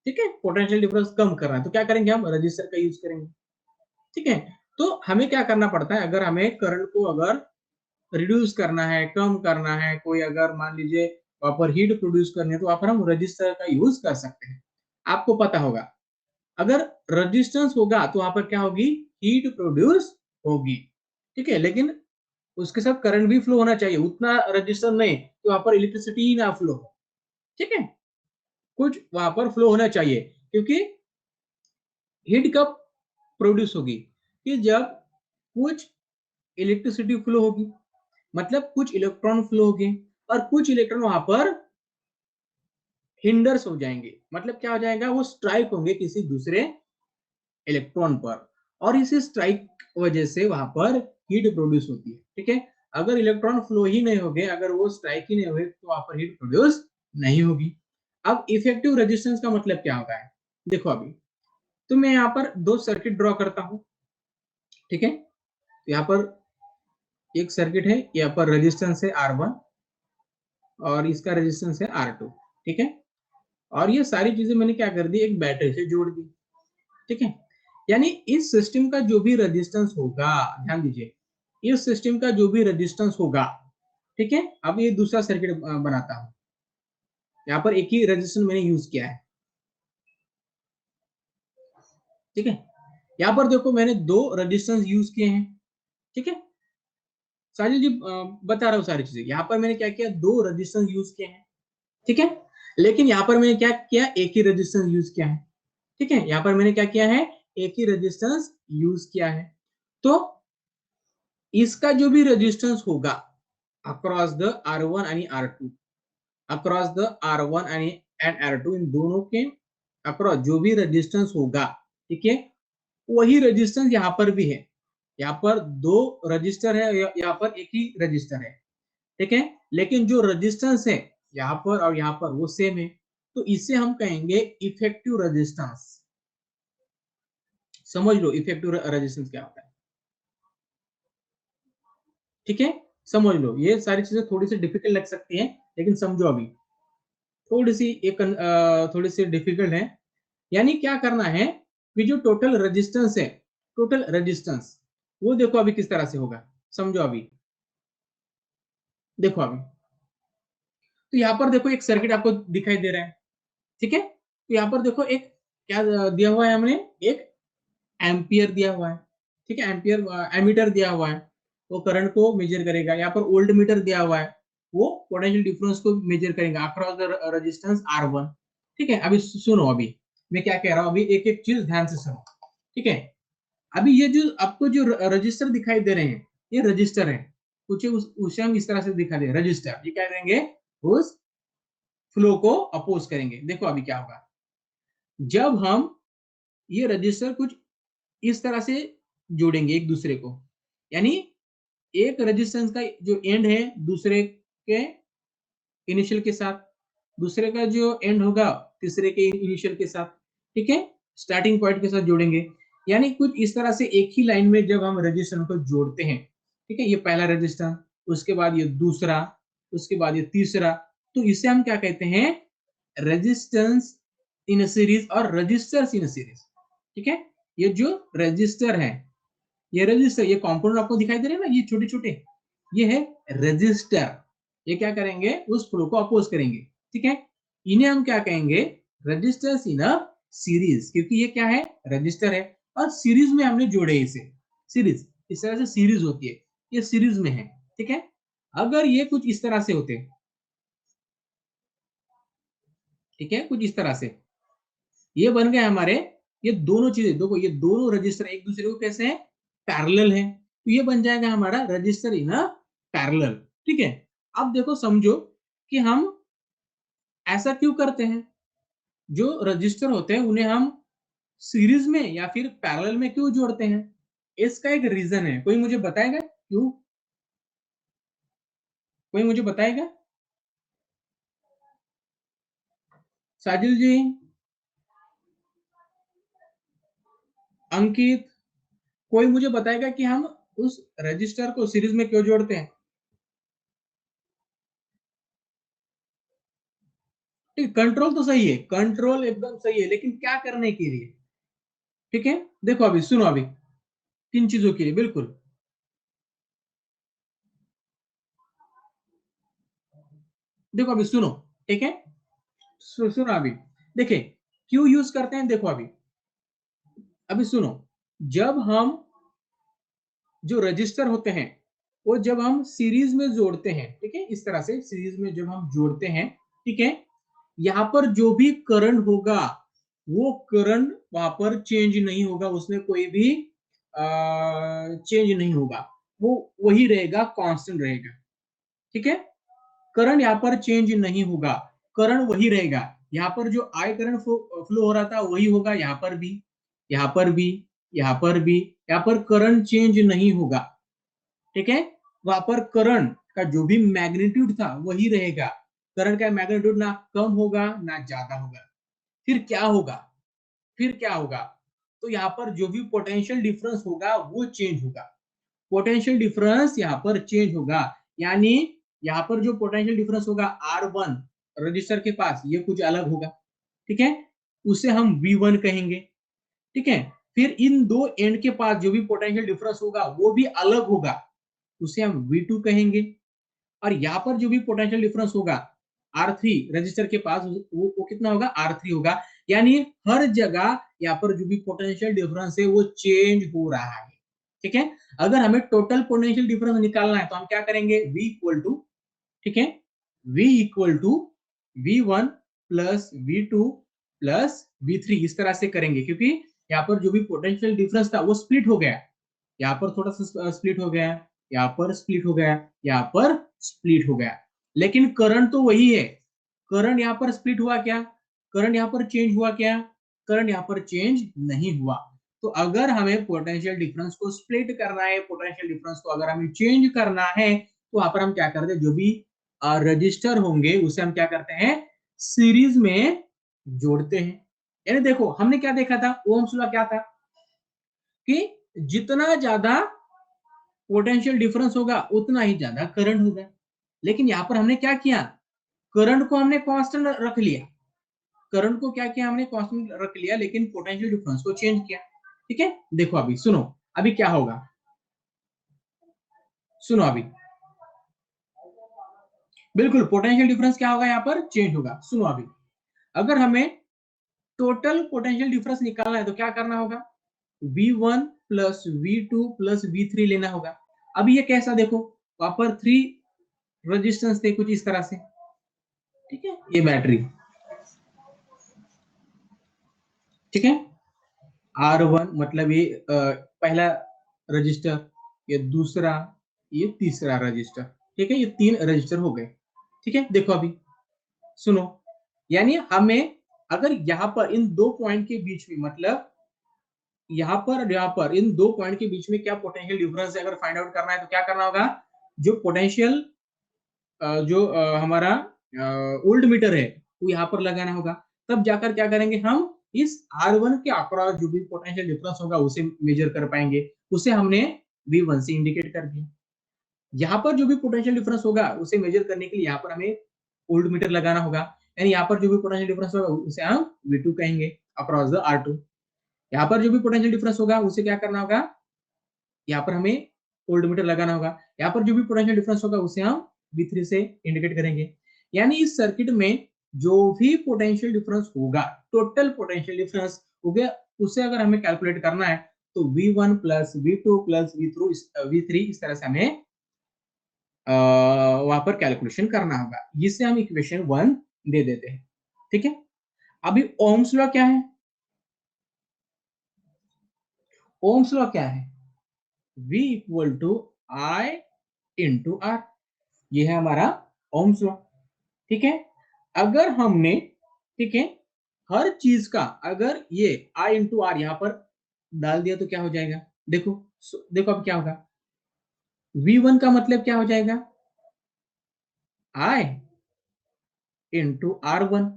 ठीक है, पोटेंशियल डिफरेंस कम करना है। तो क्या करेंगे, हम रजिस्टर का यूज करेंगे, ठीक है। तो हमें क्या करना पड़ता है, अगर हमें करंट को अगर रिड्यूस करना है, कम करना है, कोई अगर मान लीजिए वहां पर हीट प्रोड्यूस करनी है, तो वहां पर हम रजिस्टर का यूज कर सकते हैं। आपको पता होगा, अगर रेजिस्टेंस होगा तो वहां पर क्या होगी, हीट प्रोड्यूस होगी, ठीक है। लेकिन उसके साथ करंट भी फ्लो होना चाहिए, उतना रेजिस्टेंस नहीं तो वहां पर इलेक्ट्रिसिटी ही ना फ्लो हो, ठीक है। कुछ वहां पर फ्लो होना चाहिए, क्योंकि हीट कब प्रोड्यूस होगी, कि जब कुछ इलेक्ट्रिसिटी फ्लो होगी, मतलब कुछ इलेक्ट्रॉन फ्लो होंगे, और कुछ इलेक्ट्रॉन वहां पर हिंडर्स हो जाएंगे, मतलब क्या हो जाएगा, वो स्ट्राइक होंगे किसी दूसरे इलेक्ट्रॉन पर, और इसी स्ट्राइक वजह से वहां पर हीट प्रोड्यूस होती है, ठीक है। अगर इलेक्ट्रॉन फ्लो ही नहीं होंगे, अगर वो स्ट्राइक ही नहीं होगी, तो वहां पर हीट प्रोड्यूस नहीं होगी। अब इफेक्टिव रेजिस्टेंस का मतलब क्या होता है, देखो अभी तो मैं यहाँ पर दो सर्किट ड्रॉ करता हूं, ठीक है। यहाँ पर एक सर्किट है, यहाँ पर रेजिस्टेंस है R1 और इसका रेजिस्टेंस है R2, ठीक है। और ये सारी चीजें मैंने क्या कर दी, एक बैटरी से जोड़ दी, ठीक है। यानी इस सिस्टम का जो भी रेजिस्टेंस होगा, ध्यान दीजिए, इस सिस्टम का जो भी रेजिस्टेंस होगा, ठीक है। अब ये दूसरा सर्किट बनाता हूं, यहाँ पर एक ही रेजिस्टेंस मैंने यूज किया है, ठीक है। यहाँ पर देखो मैंने दो रेजिस्टेंस यूज किए हैं, ठीक है। साजिद जी बता रहा हूँ सारी चीजें। यहाँ पर मैंने क्या किया, दो रेजिस्टेंस यूज किए हैं, ठीक है। लेकिन यहाँ पर मैंने क्या किया, एक ही रेजिस्टेंस यूज किया है, ठीक है। यहाँ पर मैंने क्या किया है, एक ही रेजिस्टेंस यूज किया है। तो इसका जो भी रेजिस्टेंस होगा अक्रॉस द R1 आणि R2, across the R1 and R2, इन दोनों के अक्रॉस जो भी रेजिस्टेंस होगा, ठीक है, वही रेजिस्टेंस यहाँ पर भी है। यहाँ पर दो रजिस्टर है, यहाँ पर एक ही रजिस्टर है, ठीक है। लेकिन जो रेजिस्टेंस है यहाँ पर और यहाँ पर वो सेम है, तो इसे हम कहेंगे इफेक्टिव रेजिस्टेंस। समझ लो इफेक्टिव रेजिस्टेंस क्या होता है, ठीक है। समझ लो, ये सारी चीजें थोड़ी सी डिफिकल्ट लग सकती हैं, लेकिन समझो अभी थोड़ी सी डिफिकल्ट है। यानी क्या करना है कि जो टोटल रेजिस्टेंस है, टोटल रेजिस्टेंस, वो देखो अभी किस तरह से होगा, समझो अभी। देखो अभी तो यहाँ पर देखो एक सर्किट आपको दिखाई दे रहा है, ठीक है। तो यहाँ पर देखो एक क्या दिया हुआ है, हमने एक एम्पियर दिया हुआ है, ठीक है। एम्पियर एमीटर दिया हुआ है, वो करंट को मेजर करेगा। यहाँ पर वोल्ट मीटर दिया हुआ है, वो पोटेंशियल डिफरेंस को मेजर करेगा अक्रॉस द रेजिस्टेंस R1, ठीक है। अभी सुनो, अभी मैं क्या कह रहा हूँ, अभी एक एक चीज ध्यान से सुनो, ठीक है। अभी ये जो आपको जो रजिस्टर दिखाई दे रहे हैं, ये रजिस्टर है, कुछ उसे हम इस तरह से दिखा दे रजिस्टर, ये क्या करेंगे, उस फ्लो को अपोज करेंगे। देखो अभी क्या होगा, जब हम ये रजिस्टर कुछ इस तरह से जोड़ेंगे एक दूसरे को, यानी एक रेजिस्टेंस का जो एंड है दूसरे के इनिशियल के साथ, दूसरे का जो एंड होगा तीसरे के इनिशियल के साथ, ठीक है, स्टार्टिंग पॉइंट के साथ जोड़ेंगे। यानी कुछ इस तरह से एक ही लाइन में जब हम रेजिस्टेंस को जोड़ते हैं, ठीक है, ये पहला रेजिस्टेंस, उसके बाद ये दूसरा, उसके बाद ये तीसरा, तो इसे हम क्या कहते हैं, रेजिस्टेंस इन सीरीज और रजिस्टर्स इन सीरीज। ठीक है, ये जो रजिस्टर है, ये रजिस्टर, ये कंपाउंड आपको दिखाई दे रहे हैं ना, ये छोटे छोटे, ये है रजिस्टर। ये क्या करेंगे, उस फ्लो को अपोज करेंगे। ठीक है, इन्हें हम क्या कहेंगे, रजिस्टर्स इन अ सीरीज, क्योंकि ये क्या है, रजिस्टर है और सीरीज में हमने जोड़े इसे। सीरीज, इस तरह से सीरीज होती है, ये सीरीज में है। ठीक है, अगर ये कुछ इस तरह से होते, ठीक है, कुछ इस तरह से ये बन गए हमारे, ये दोनों चीजें देखो, ये दोनों रजिस्टर एक दूसरे को कैसे हैं, पैरेलल है, तो ये बन जाएगा हमारा रजिस्टर इन अ पैरेलल। ठीक है, अब देखो समझो कि हम ऐसा क्यों करते हैं, जो रजिस्टर होते हैं उन्हें हम सीरीज में या फिर पैरेलल में क्यों जोड़ते हैं, इसका एक रीजन है, कोई मुझे बताएगा क्यों, कोई मुझे बताएगा, साजिल जी, अंकित, कोई मुझे बताएगा कि हम उस रजिस्टर को सीरीज में क्यों जोड़ते हैं। ठीक, कंट्रोल तो सही है, कंट्रोल एकदम सही है, लेकिन क्या करने के लिए। ठीक है, देखो अभी सुनो, अभी किन चीजों के लिए, बिल्कुल देखो अभी सुनो। ठीक है, सुनो अभी, देखिए क्यों यूज करते हैं, देखो अभी, अभी सुनो, जब हम जो रजिस्टर होते हैं वो जब हम सीरीज में जोड़ते हैं, ठीक है, इस तरह से सीरीज में जब हम जोड़ते हैं, ठीक है, यहाँ पर जो भी करंट होगा वो करंट वहां पर चेंज नहीं होगा, उसमें कोई भी चेंज नहीं होगा, वो वही रहेगा, कांस्टेंट रहेगा। ठीक है, करंट यहाँ पर चेंज नहीं होगा, करंट वही रहेगा, यहाँ पर जो आई करंट फ्लो हो रहा था वही होगा, यहाँ पर भी, यहाँ पर भी, यहाँ पर भी, यहाँ पर करंट चेंज नहीं होगा। ठीक है, वहां पर करंट का जो भी मैग्नीट्यूड था वही रहेगा, करंट का मैग्नीट्यूड ना कम होगा ना ज्यादा होगा। फिर क्या होगा, फिर क्या होगा, तो यहाँ पर जो भी पोटेंशियल डिफरेंस होगा वो चेंज होगा, पोटेंशियल डिफरेंस यहाँ पर चेंज होगा, यानी यहाँ पर जो पोटेंशियल डिफरेंस होगा R1 रजिस्टर के पास, ये कुछ अलग होगा। ठीक है, उसे हम V1 कहेंगे। ठीक है, फिर इन दो एंड के पास जो भी पोटेंशियल डिफरेंस होगा वो भी अलग होगा, उसे हम V2 कहेंगे। और यहाँ पर जो भी पोटेंशियल डिफरेंस होगा R3 रजिस्टर के पास, वो कितना होगा, R3 होगा, यानी हर जगह यहाँ पर जो भी पोटेंशियल डिफरेंस है वो चेंज हो रहा है। ठीक है, अगर हमें टोटल पोटेंशियल डिफरेंस निकालना है तो हम क्या करेंगे, V इक्वल टू, ठीक है, V equal to V1 plus V2 plus V3, इस तरह से करेंगे, क्योंकि यहाँ पर जो भी पोटेंशियल डिफरेंस था वो स्प्लिट हो गया, यहाँ पर थोड़ा सा स्प्लिट हो गया, यहाँ पर स्प्लिट हो गया, यहाँ पर स्प्लिट हो गया, लेकिन करंट तो वही है। करंट यहाँ पर स्प्लिट हुआ क्या, करंट यहाँ पर चेंज हुआ क्या, करंट यहाँ पर चेंज नहीं हुआ। तो अगर हमें पोटेंशियल डिफरेंस को स्प्लिट करना है, पोटेंशियल डिफरेंस को अगर हमें चेंज करना है, तो वहां पर हम क्या करते हैं, जो भी रजिस्टर होंगे उसे हम क्या करते हैं, सीरीज में जोड़ते हैं। यानी देखो हमने क्या देखा था, ओम्स लॉ क्या था, कि जितना ज्यादा पोटेंशियल डिफरेंस होगा उतना ही ज्यादा करंट होगा, लेकिन यहां पर हमने क्या किया, करंट को हमने कांस्टेंट रख लिया, करंट को क्या किया हमने, कांस्टेंट रख लिया, लेकिन पोटेंशियल डिफरेंस को चेंज किया। ठीक है, देखो अभी सुनो, अभी क्या होगा, सुनो अभी, बिल्कुल पोटेंशियल डिफरेंस क्या होगा, यहाँ पर चेंज होगा। सुनो अभी, अगर हमें टोटल पोटेंशियल डिफरेंस निकालना है तो क्या करना होगा, V1 plus V2 plus V3 लेना होगा। अभी ये कैसा, देखो वहां पर 3 रेजिस्टेंस थे कुछ इस तरह से। ठीक है, ये बैटरी, ठीक है, R1 मतलब ये पहला रजिस्टर, ये दूसरा, ये तीसरा रजिस्टर। ठीक है, ये 3 रजिस्टर हो गए। ठीक है, देखो अभी सुनो, यानी हमें अगर यहाँ पर इन दो पॉइंट के बीच में, मतलब यहाँ पर और यहाँ पर इन दो पॉइंट के बीच में क्या पोटेंशियल डिफरेंस है, अगर फाइंड आउट करना है तो क्या करना होगा, जो पोटेंशियल जो हमारा ओल्ड मीटर है वो यहाँ पर लगाना होगा, तब जाकर क्या करेंगे हम, इस R1 के अक्रॉस जो भी पोटेंशियल डिफरेंस होगा उसे मेजर कर पाएंगे, उसे हमने V1 से इंडिकेट कर दिया। यहाँ पर जो भी पोटेंशियल डिफरेंस होगा उसे मेजर करने के लिए यहाँ पर हमें ओल्ड मीटर लगाना होगा, यानी यहाँ पर जो भी पोटेंशियल डिफरेंस होगा उसे हम V2 कहेंगे अक्रॉस द R2। यहाँ पर जो भी पोटेंशियल डिफरेंस होगा उसे क्या करना होगा, यहाँ पर हमें ओल्ड मीटर लगाना होगा। यहाँ पर जो भी पोटेंशियल डिफरेंस होगा उसे हम V3 से इंडिकेट करेंगे। यानी इस सर्किट में जो भी पोटेंशियल डिफरेंस होगा, टोटल पोटेंशियल डिफरेंस हो गया, उसे अगर हमें कैलकुलेट करना है तो V1 plus V2 plus V3 इस तरह से हमें वहां पर कैलकुलेशन करना होगा, जिससे हम इक्वेशन 1 दे देते हैं। ठीक है, अभी ओम्स लॉ क्या है? ओम्स लॉ क्या है? V equal to I into R, ये है हमारा ओम्स लॉ। ठीक है, अगर हमने, ठीक है, हर चीज का अगर ये I इंटू आर यहां पर डाल दिया तो क्या हो जाएगा? देखो देखो अब क्या होगा, V1 का मतलब क्या हो जाएगा? I into R1।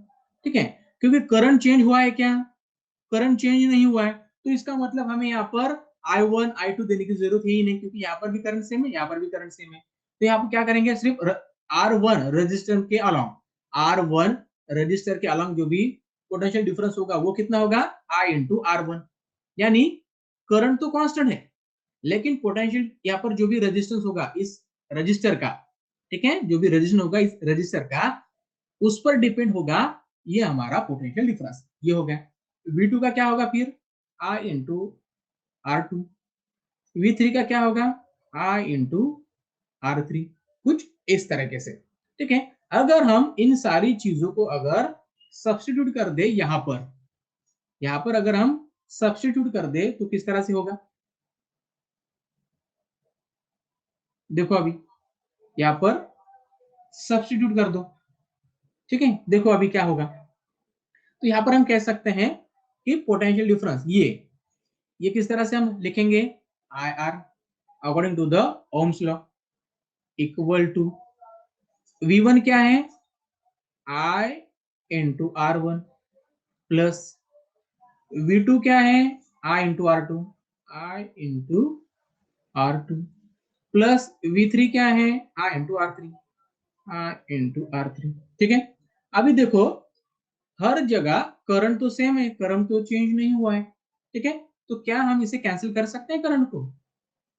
ठीक है, क्योंकि करंट चेंज हुआ है क्या? करंट चेंज नहीं हुआ है, तो इसका मतलब हमें यहाँ पर I1 I2 देने की जरूरत ही नहीं, क्योंकि यहाँ पर भी करंट सेम है, यहाँ पर भी करंट सेम है। तो यहाँ पर क्या करेंगे, सिर्फ R1 रजिस्टर के अलोंग, R1 रजिस्टर के अलोंग जो भी पोटेंशियल डिफरेंस होगा वो कितना होगा? I into R1। यानी करंट तो कांस्टेंट है, लेकिन पोटेंशियल यहाँ पर जो भी रेजिस्टेंस होगा इस रजिस्टर का, ठीक है, जो भी रेजिस्टेंस होगा इस रजिस्टर का, उस पर डिपेंड होगा ये हमारा पोटेंशियल डिफरेंस। ये हो गया। V2 का क्या होगा फिर? I into R2। V3 का क्या होगा? I into R3। कुछ इस तरीके से। ठीक है, अगर हम इन सारी चीजों को अगर सब्स्टिट्यूट कर दे यहाँ पर अगर हम सब्स्टिट्यूट कर दे तो किस तरह से होगा? देखो अभी यहाँ पर सब्स्टिट्यूट कर दो। ठीक है, देखो अभी क्या होगा। तो यहाँ पर हम कह सकते हैं कि पोटेंशियल डिफरेंस ये किस तरह से हम लिखेंगे? I R according to the Ohm's law equal to V1 क्या है? I into R1 plus V2 क्या है? I into R2, I into R2 plus V3 क्या है? I into R3, I into R3। ठीक है, अभी देखो हर जगह करंट तो सेम है, करंट तो चेंज नहीं हुआ है। ठीक है, तो क्या हम इसे कैंसिल कर सकते हैं करंट को?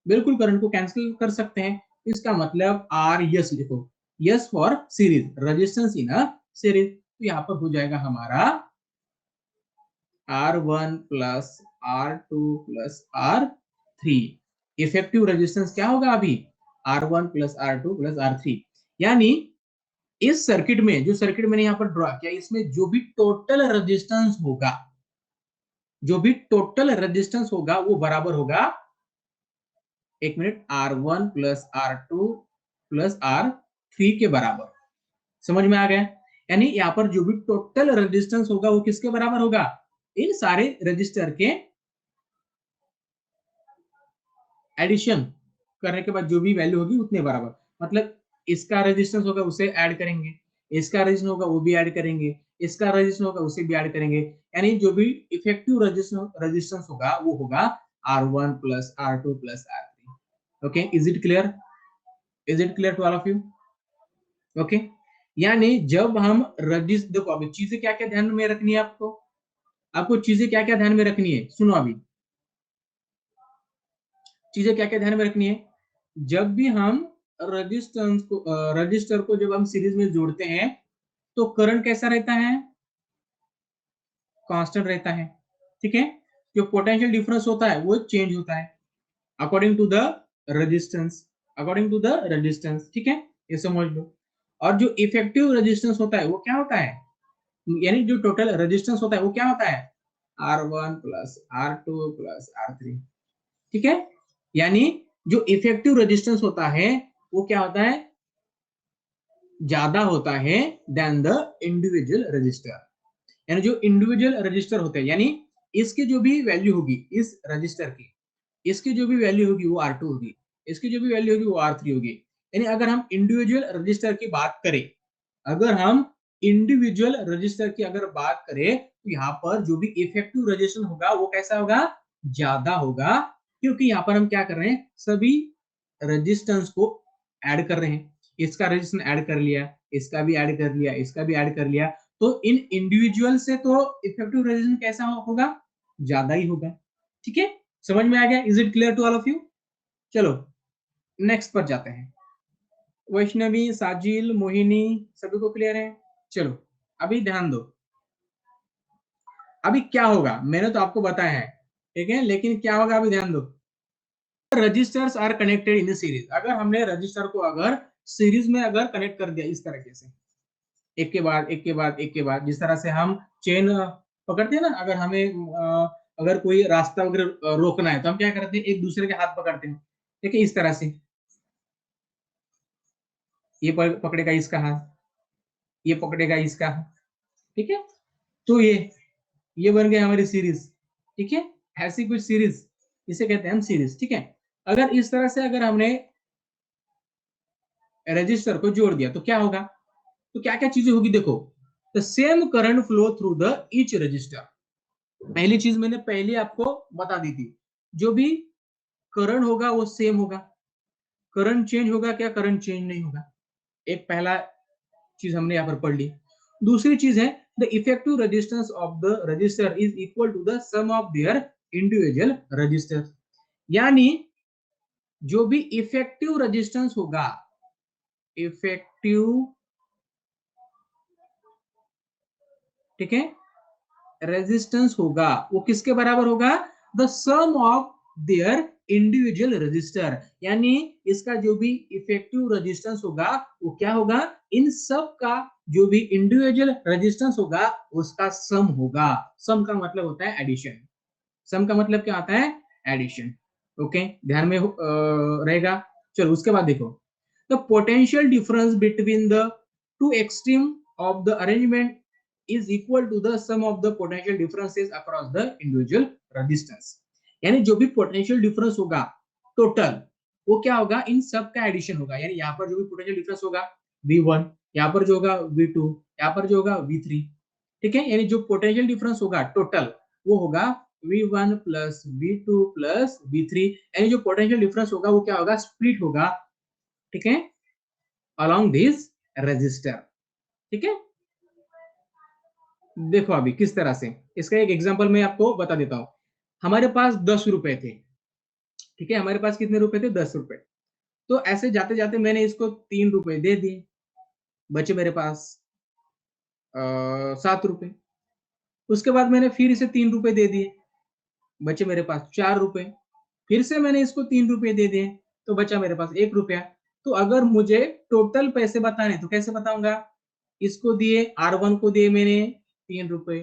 बिल्कुल करंट को कैंसिल कर सकते हैं। इसका मतलब आर यस लिखो, yes for series, resistance in a series. तो यहाँ पर हो जाएगा हमारा R1 plus R2 plus R3। Effective resistance क्या होगा अभी? R1 plus R2 plus R3। यानी इस सर्किट में, जो सर्किट मैंने यहाँ पर ड्रॉ किया, इसमें जो भी टोटल रेजिस्टेंस होगा, जो भी टोटल रेजिस्टेंस होगा वो बराबर होगा, एक minute, R1 plus R2 plus R3 के बराबर। समझ में आ गया? यानी यहाँ पर जो भी टोटल रेजिस्टेंस होगा वो किसके बराबर होगा? इन सारे रजिस्टर के एडिशन करने के बाद जो भी वैल्यू होगी उतने बराबर। मतलब इसका रेजिस्टेंस होगा उसे ऐड करेंगे, इसका रेजिस्टेंस होगा वो भी ऐड करेंगे, इसका रेजिस्टेंस होगा उसे भी ऐड करेंगे। यानी जो भी इफेक्टिव रेजिस्टेंस होगा वो होगा R1 plus R2 plus R3। Okay, is it clear? Is it clear to all of you? Okay, यानी जब हम रजिस्टर, देखो अभी चीजें क्या क्या ध्यान में रखनी है आपको, आपको चीजें क्या क्या ध्यान में रखनी है, सुनो अभी चीजें क्या क्या ध्यान में रखनी है। जब भी हम रजिस्टर को जब हम सीरीज में जोड़ते हैं तो करंट कैसा रहता है? कांस्टेंट रहता है। ठीक है, जो पोटेंशियल डिफरेंस होता है वो चेंज होता है according to the resistance, according to the resistance. ठीक है, ये समझ लो। और जो इफेक्टिव रेजिस्टेंस होता है वो क्या होता है, यानी जो टोटल रेजिस्टेंस होता है वो क्या होता है? R1 plus R2 plus R3। ठीक है, यानी जो इफेक्टिव रेजिस्टेंस होता है वो क्या होता है? ज्यादा होता है देन द इंडिविजुअल रजिस्टर। यानी जो इंडिविजुअल रजिस्टर होते हैं, यानी इसकी जो भी वैल्यू होगी इस रजिस्टर की, इसकी जो भी वैल्यू होगी वो R2 होगी, इसकी जो भी वैल्यू होगी वो R3 होगी। यानी अगर हम इंडिविजुअल रजिस्टर की बात करें, अगर हम इंडिविजुअल रजिस्टर की अगर बात करें तो यहाँ पर जो भी इफेक्टिव रजिस्टर होगा वो कैसा होगा? ज्यादा होगा, क्योंकि यहाँ पर हम क्या कर रहे हैं, सभी रेजिस्टेंस को ऐड कर रहे हैं। इसका रजिस्ट्रेशन ऐड कर लिया, इसका भी ऐड कर लिया, इसका भी ऐड कर लिया, तो इन इंडिविजुअल से तो इफेक्टिव रजिस्ट्रेशन कैसा होगा, ज्यादा ही होगा। ठीक है, समझ में आ गया? Is it clear to all of you? चलो नेक्स्ट पर जाते हैं। वैष्णवी, साजिल, मोहिनी, सभी को क्लियर है? चलो अभी ध्यान दो, अभी क्या होगा मैंने तो आपको बताया है, ठीक है, लेकिन क्या होगा अभी ध्यान दो। Resistors are connected in the series, अगर हमने रजिस्टर को अगर सीरीज में अगर कनेक्ट कर दिया इस तरीके से, एक के बाद एक के बाद एक के बाद, जिस तरह से हम चेन पकड़ते हैं ना, अगर हमें अगर कोई रास्ता वगैरह रोकना है तो हम क्या करते हैं, एक दूसरे के हाथ पकड़ते हैं, ठीक है, इस तरह से, ये पकड़ेगा इसका हाथ, ये पकड़ेगा इसका हाथ, ठीक है, तो ये बन गई हमारी सीरीज। ठीक है, ऐसी कुछ सीरीज, इसे कहते हैं हम सीरीज। ठीक है, अगर इस तरह से अगर हमने रजिस्टर को जोड़ दिया तो क्या होगा, तो क्या क्या चीजें होगी देखो, the same current flow through the each resistor. पहली चीज मैंने पहले आपको बता दी थी, जो भी करंट होगा वो सेम होगा। करंट चेंज होगा क्या, करंट चेंज नहीं होगा। एक पहला चीज हमने यहां पर पढ़ ली। दूसरी चीज है, the effective resistance of the resistor is equal to the sum of their individual resistor. यानी जो भी इफेक्टिव रेजिस्टेंस होगा, इफेक्टिव, ठीक है, रेजिस्टेंस होगा, वो किसके बराबर होगा, the sum of their individual resistor. यानी इसका जो भी इफेक्टिव रेजिस्टेंस होगा वो क्या होगा, इन सब का जो भी इंडिविजुअल रेजिस्टेंस होगा उसका सम होगा। सम का मतलब होता है एडिशन। सम का मतलब क्या आता है, एडिशन। ओके, ध्यान में रहेगा। चलो उसके बाद देखो, the potential difference between the two extreme of the arrangement is equal to the sum of the potential differences across the individual resistance। यानी जो भी पोटेंशियल डिफरेंस होगा टोटल, वो क्या होगा, इन सब का एडिशन होगा। यानी यहाँ पर जो भी पोटेंशियल डिफरेंस होगा V1, यहाँ पर जो होगा V2, यहाँ पर जो होगा V3, ठीक है, यानी जो पोटेंशियल डिफरेंस होगा टोटल वो होगा V1 plus V2 plus V3। यानी जो पोटेंशियल डिफरेंस होगा वो क्या होगा, स्प्लिट होगा, ठीक है, अलोंग दिस रेजिस्टर। ठीक है, देखो अभी किस तरह से, इसका एक एग्जांपल मैं आपको बता देता हूं। हमारे पास 10 रुपए थे, ठीक है, हमारे पास कितने रुपए थे, 10 रुपए। तो ऐसे जाते जाते मैंने इसको 3 रुपए दे दिए, बचे मेरे पास 7 रुपए। उसके बाद मैंने फिर इसे 3 रुपए दे दिए, बचे मेरे पास 4 रुपए। फिर से मैंने इसको 3 रुपए दे दिए, तो बचा मेरे पास 1 रुपया। तो अगर मुझे टोटल पैसे बताने तो कैसे बताऊंगा, इसको दिए, R1 को दिए मैंने 3 रुपए,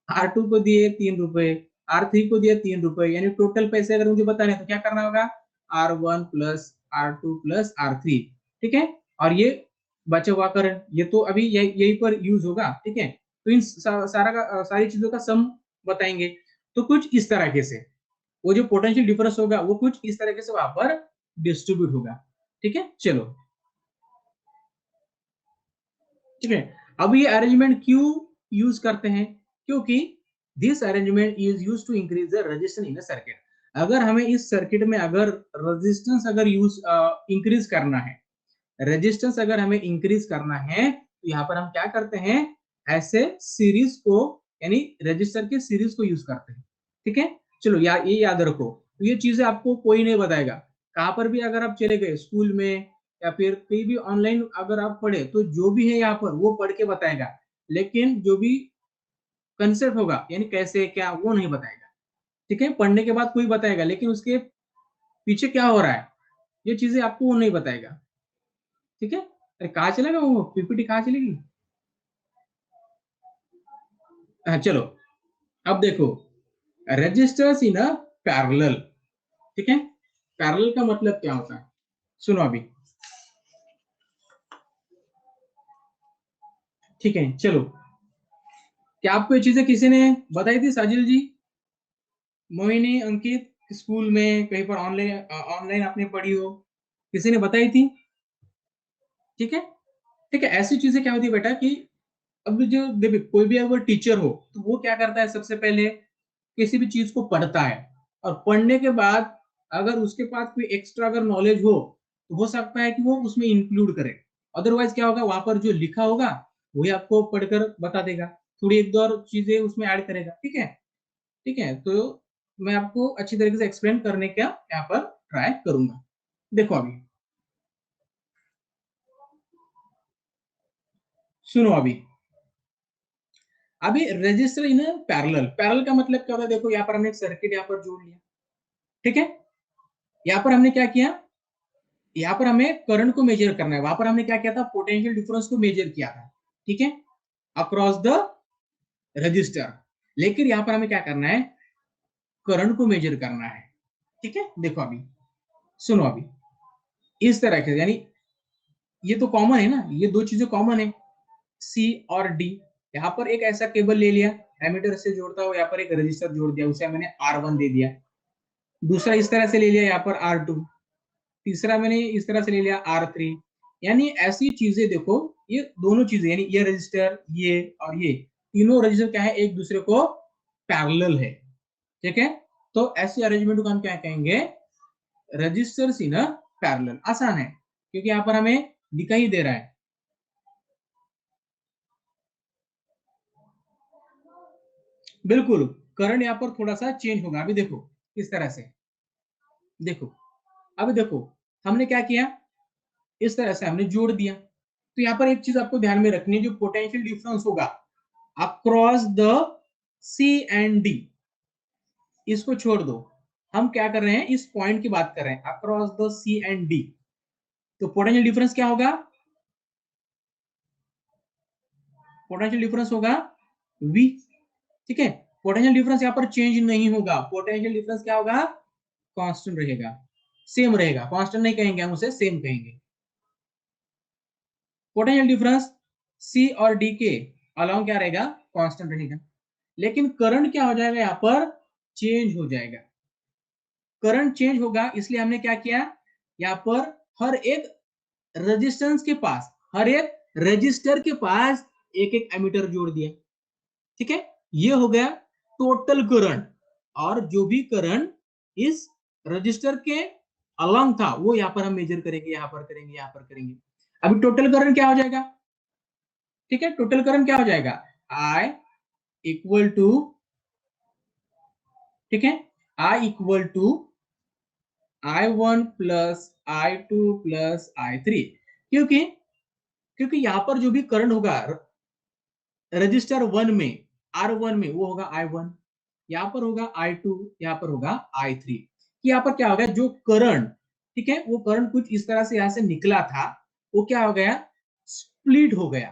R2 को दिए 3 रुपए, R3 को दिए 3 रुपए, यानी टोटल पैसे अगर मुझे बताने तो क्या करना होगा, R1 plus R2 plus R3। ठीक है, और ये बचा हुआ करंट, ये तो अभी यही पर यूज होगा। ठीक है, तो इन सारी चीजों का सम बताएंगे। तो कुछ इस तरीके से वो जो पोटेंशियल डिफरेंस होगा वो कुछ इस तरीके से वहां पर डिस्ट्रीब्यूट होगा। ठीक है, चलो, ठीक है, अब ये अरेंजमेंट क्यों यूज करते हैं, क्योंकि this arrangement is use to increase the resistance in a circuit. अगर हमें इस सर्किट में अगर रेजिस्टेंस अगर यूज इंक्रीज करना है, रेजिस्टेंस अगर हमें इंक्रीज करना है, तो यहाँ पर हम क्या करते हैं, ऐसे सीरीज को, यानी रेजिस्टर के सीरीज को यूज करते हैं। ठीक है, चलो ये याद रखो, तो ये चीजें आपको कोई नहीं बताएगा। कहां पर भी अगर आप चले गए स्कूल में या फिर कहीं भी ऑनलाइन अगर आप पढ़े, तो जो भी है यहाँ पर वो पढ़ के बताएगा, लेकिन जो भी कंसेप्ट होगा यानी कैसे क्या, वो नहीं बताएगा। ठीक है, पढ़ने के बाद कोई बताएगा, लेकिन उसके पीछे क्या हो रहा है ये चीजें आपको वो नहीं बताएगा। ठीक है, अरे कहाँ चलेगा वो पीपीटी, कहाँ चलेगी। चलो अब देखो, रजिस्टर्स इन अ पैरेलल। ठीक है, पैरेलल का मतलब क्या होता है, सुनो अभी। ठीक है, चलो, क्या आपको ये चीजें किसी ने बताई थी, साजिल जी, मोहिनी, अंकित, स्कूल में कहीं पर ऑनलाइन ऑनलाइन आपने पढ़ी हो, किसी ने बताई थी? ठीक है, ठीक है, ऐसी चीजें क्या होती है बेटा कि अब जो देखिए कोई भी अगर टीचर हो तो वो क्या करता है, सबसे पहले किसी भी चीज को पढ़ता है, और पढ़ने के बाद अगर उसके पास कोई एक्स्ट्रा अगर नॉलेज हो तो हो सकता है कि वो उसमें इंक्लूड करे। अदरवाइज क्या होगा, वहां पर जो लिखा होगा वही आपको पढ़कर बता देगा, थोड़ी एक दो और चीजें उसमें ऐड करेगा। ठीक है, ठीक है। तो मैं आपको अच्छी तरीके से एक्सप्लेन करने का यहाँ पर ट्राई करूंगा। देखो अभी सुनो अभी रजिस्टर इन पैरेलल। पैरेलल का मतलब क्या होता है, देखो यहाँ पर हमने एक सर्किट यहाँ पर जोड़ लिया। ठीक है, यहाँ पर हमने क्या किया, यहाँ पर हमें करंट को मेजर करना है, वहां पर हमने क्या किया था, पोटेंशियल डिफरेंस को मेजर किया था। ठीक है, अक्रॉस द रजिस्टर। लेकिन यहाँ पर हमें क्या करना है, करंट को मेजर करना है। ठीक है, देखो अभी सुनो इस तरह के, यानी ये तो कॉमन है ना, ये दो चीजें कॉमन है, सी और डी। यहाँ पर एक ऐसा केबल ले लिया, एमीटर से जोड़ता हुआ, यहाँ पर एक रजिस्टर जोड़ दिया, उसे मैंने R1 दे दिया। दूसरा इस तरह से ले लिया, यहाँ पर R2। तीसरा मैंने इस तरह से ले लिया R3। यानी ऐसी चीजें देखो, ये दोनों चीजें यानी ये रजिस्टर, ये और ये तीनों रजिस्टर क्या है, एक दूसरे को पैरेलल है। ठीक है, तो ऐसी अरेंजमेंट को हम क्या कहेंगे, रजिस्टर्स इन पैरेलल। आसान है क्योंकि यहाँ पर हमें दिखाई दे रहा है। बिल्कुल, करंट यहाँ पर थोड़ा सा चेंज होगा। अभी देखो इस तरह से, देखो अभी देखो हमने क्या किया, इस तरह से हमने जोड़ दिया। तो यहाँ पर एक चीज आपको ध्यान में रखनी है, जो पोटेंशियल डिफरेंस होगा across the C and D, इसको छोड़ दो। हम क्या कर रहे हैं, इस पॉइंट की बात कर रहे हैं, across the C and D. तो पोटेंशियल डिफरेंस क्या होगा, पोटेंशियल डिफरेंस होगा V। ठीक है, पोटेंशियल डिफरेंस यहाँ पर चेंज नहीं होगा, पोटेंशियल डिफरेंस क्या होगा, कांस्टेंट रहेगा, सेम रहेगा। कांस्टेंट नहीं कहेंगे हम उसे, सेम कहेंगे। पोटेंशियल डिफरेंस सी और डी के अलोंग क्या रहेगा, कांस्टेंट रहेगा। लेकिन करंट क्या हो जाएगा, यहाँ पर चेंज हो जाएगा। करंट चेंज होगा, इसलिए हमने क्या किया, यहाँ पर हर एक रेजिस्टेंस के पास, हर एक रजिस्टर के पास एक एक एमीटर जोड़ दिया। ठीक है, ये हो गया टोटल करंट। और जो भी करंट इस रजिस्टर के अलोंग था वो यहाँ पर हम मेजर करेंगे, यहाँ पर करेंगे, यहाँ पर करेंगे। अभी टोटल करंट क्या हो जाएगा, ठीक है, टोटल करंट क्या हो जाएगा, I इक्वल टू, ठीक है, I equal to I1 plus I2 plus I3। क्योंकि क्योंकि यहां पर जो भी करंट होगा रजिस्टर 1 में, R1 में, वो होगा I1, यहाँ पर होगा I2, यहाँ पर होगा I3। यहाँ पर क्या हो गया, जो करंट, ठीक है, वो करंट कुछ इस तरह से यहाँ से निकला था, वो क्या हो गया, स्प्लिट हो गया।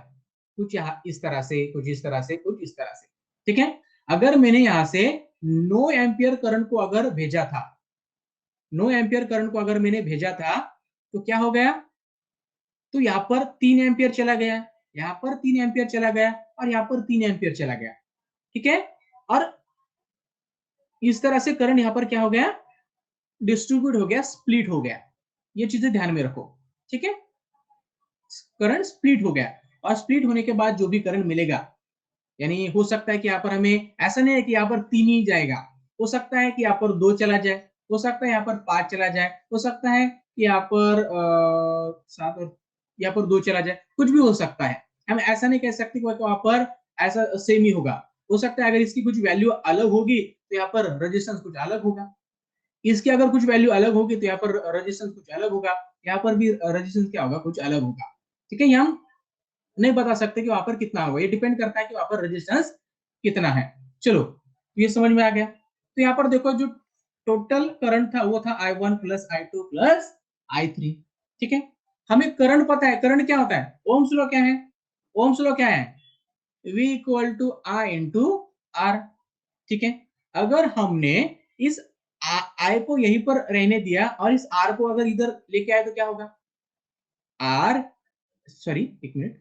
कुछ यहाँ इस तरह से, कुछ इस तरह से, कुछ इस तरह से। ठीक है, अगर मैंने यहाँ से 9 एम्पियर करंट को अगर भेजा था, 9 एम्पियर करंट को अगर मैंने भेजा था, तो क्या हो गया, तो यहाँ पर 3 एम्पियर चला गया, यहाँ पर 3 एम्पियर चला गया, और यहाँ पर 3 एम्पियर चला गया। ठीक है, और इस तरह से करंट यहाँ पर क्या हो गया, डिस्ट्रीब्यूट हो गया, स्प्लिट हो गया। ये चीजें ध्यान में रखो। ठीक है, करंट स्प्लिट हो गया, और स्प्लिट होने के बाद जो भी करंट मिलेगा, यानी हो सकता है कि यहाँ पर हमें, ऐसा नहीं है कि यहाँ पर 3 ही जाएगा, हो सकता है कि यहाँ पर 2 चला जाए, हो सकता है यहाँ पर 5 चला जाए, हो सकता है कि यहाँ पर 7 और यहाँ पर 2 चला जाए, कुछ भी हो सकता है। हम ऐसा नहीं कह सकते कि वहां पर ऐसा सेम ही होगा। हो सकता है अगर इसकी कुछ वैल्यू अलग होगी तो यहाँ पर रेजिस्टेंस कुछ अलग होगा, इसकी अगर कुछ वैल्यू अलग होगी तो यहाँ पर रेजिस्टेंस कुछ अलग होगा, यहाँ पर भी रेजिस्टेंस क्या होगा, कुछ अलग होगा। ठीक है, ये हम नहीं बता सकते कि वहां पर कितना होगा, ये डिपेंड करता है कि वहां पर रेजिस्टेंस कितना है। चलो, ये समझ में आ गया। तो यहाँ पर देखो, जो टोटल करंट था वो था I1 plus I2 plus I3। ठीक है, हमें करंट पता है, करंट क्या होता है, ओम्स लॉ क्या है, ओम्स लॉ क्या है, V equal to I into R। ठीक है, अगर हमने इस I को यहीं पर रहने दिया और इस R को अगर इधर लेके आए तो क्या होगा, R, सॉरी एक मिनट,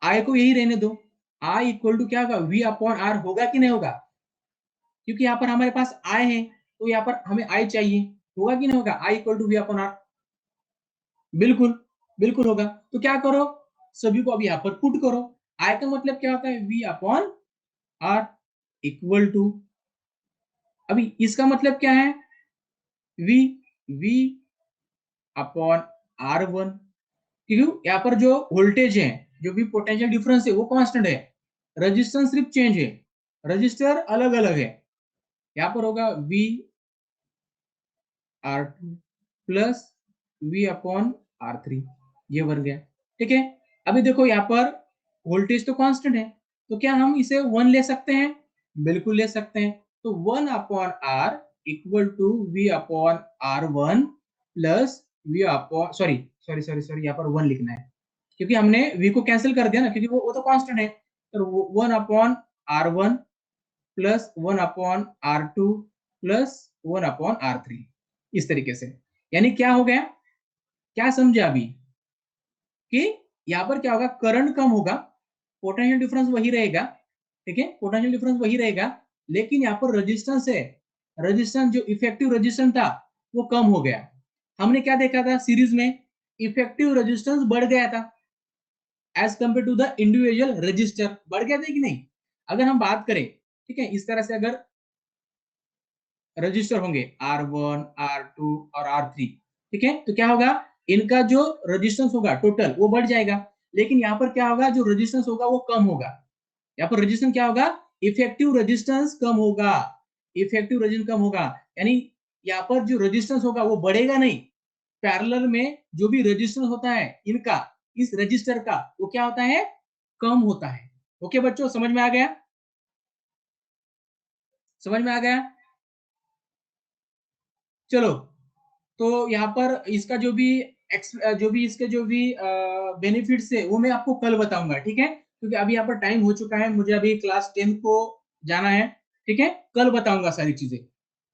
I को यही रहने दो, I इक्वल टू क्या होगा, V अपॉन R होगा कि नहीं होगा, क्योंकि यहाँ पर हमारे पास I है, तो यहाँ पर हमें I चाहिए, होगा कि नहीं होगा, I equal to V upon R। बिल्कुल, बिल्कुल होगा। तो क्या करो, सभी को अभी यहाँ पर पुट करो। I का मतलब क्या होता है, V upon R equal to, अभी इसका मतलब क्या है, V, V अपॉन R1 क्योंकि यहाँ पर जो वोल्टेज है, जो भी पोटेंशियल डिफरेंस है वो कांस्टेंट है, रेजिस्टेंस सिर्फ चेंज है, रजिस्टर अलग अलग है। यहाँ पर होगा V R2 plus V upon R3, ये बन गया। ठीक है, अभी देखो यहाँ पर वोल्टेज तो कांस्टेंट है, तो क्या हम इसे 1 ले सकते हैं? बिल्कुल ले सकते हैं। तो 1 upon R equal to V upon R1 plus V upon sorry sorry sorry sorry यहाँ पर 1 लिखना है, क्योंकि हमने V को कैंसिल कर दिया ना, क्योंकि वो तो कांस्टेंट है। तो 1 upon R1 plus 1 upon R2 plus 1 upon R3, इस तरीके से। यानी क्या हो गया, क्या समझे अभी, कि यहाँ पर क्या होगा, करंट कम होगा, पोटेंशियल डिफरेंस वही रहेगा। ठीक है, पोटेंशियल डिफरेंस वही रहेगा, लेकिन यहाँ पर रेजिस्टेंस है, रेजिस्टेंस जो इफेक्टिव रेजिस्टेंस था वो कम हो गया। हमने क्या देखा था सीरीज में, इफेक्टिव रेजिस्टेंस बढ़ गया था as compare to the individual resistor, बढ़ गया था कि नहीं? अगर हम बात करें, ठीक है, इस तरह से अगर रजिस्टर होंगे R1 R2 और R3, ठीक है, तो क्या होगा, इनका जो रेजिस्टेंस होगा टोटल वो बढ़ जाएगा, लेकिन यहाँ पर क्या होगा, जो रेजिस्टेंस होगा वो कम होगा। यहाँ पर रेजिस्टेंस क्या होगा, इफेक्टिव रेजिस्टेंस कम होगा, इफेक्टिव रेजिस्टेंस कम होगा, यानी यहाँ पर जो रेजिस्टेंस होगा वो बढ़ेगा नहीं, पैरेलल में जो भी रेजिस्टेंस होता है इनका, इस रजिस्टर का, वो क्या होता है, कम होता है। ओके बच्चों, समझ में आ गया? समझ में आ गया? चलो, तो यहाँ पर इसका जो भी इसके जो भी बेनिफिट्स है वो मैं आपको कल बताऊंगा, ठीक है, क्योंकि अभी यहाँ पर टाइम हो चुका है, मुझे अभी क्लास 10 को जाना है। ठीक है, कल बताऊंगा सारी चीजें।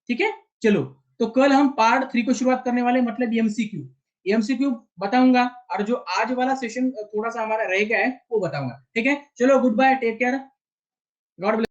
ठीक है, चलो, तो कल हम पार्ट 3 को शुरुआत करने वाले, मतलब एमसीक्यू, एमसीक्यू बताऊंगा, और जो आज वाला सेशन थोड़ा सा हमारा रह गया है वो बताऊंगा। ठीक है, चलो, goodbye, take care, God bless.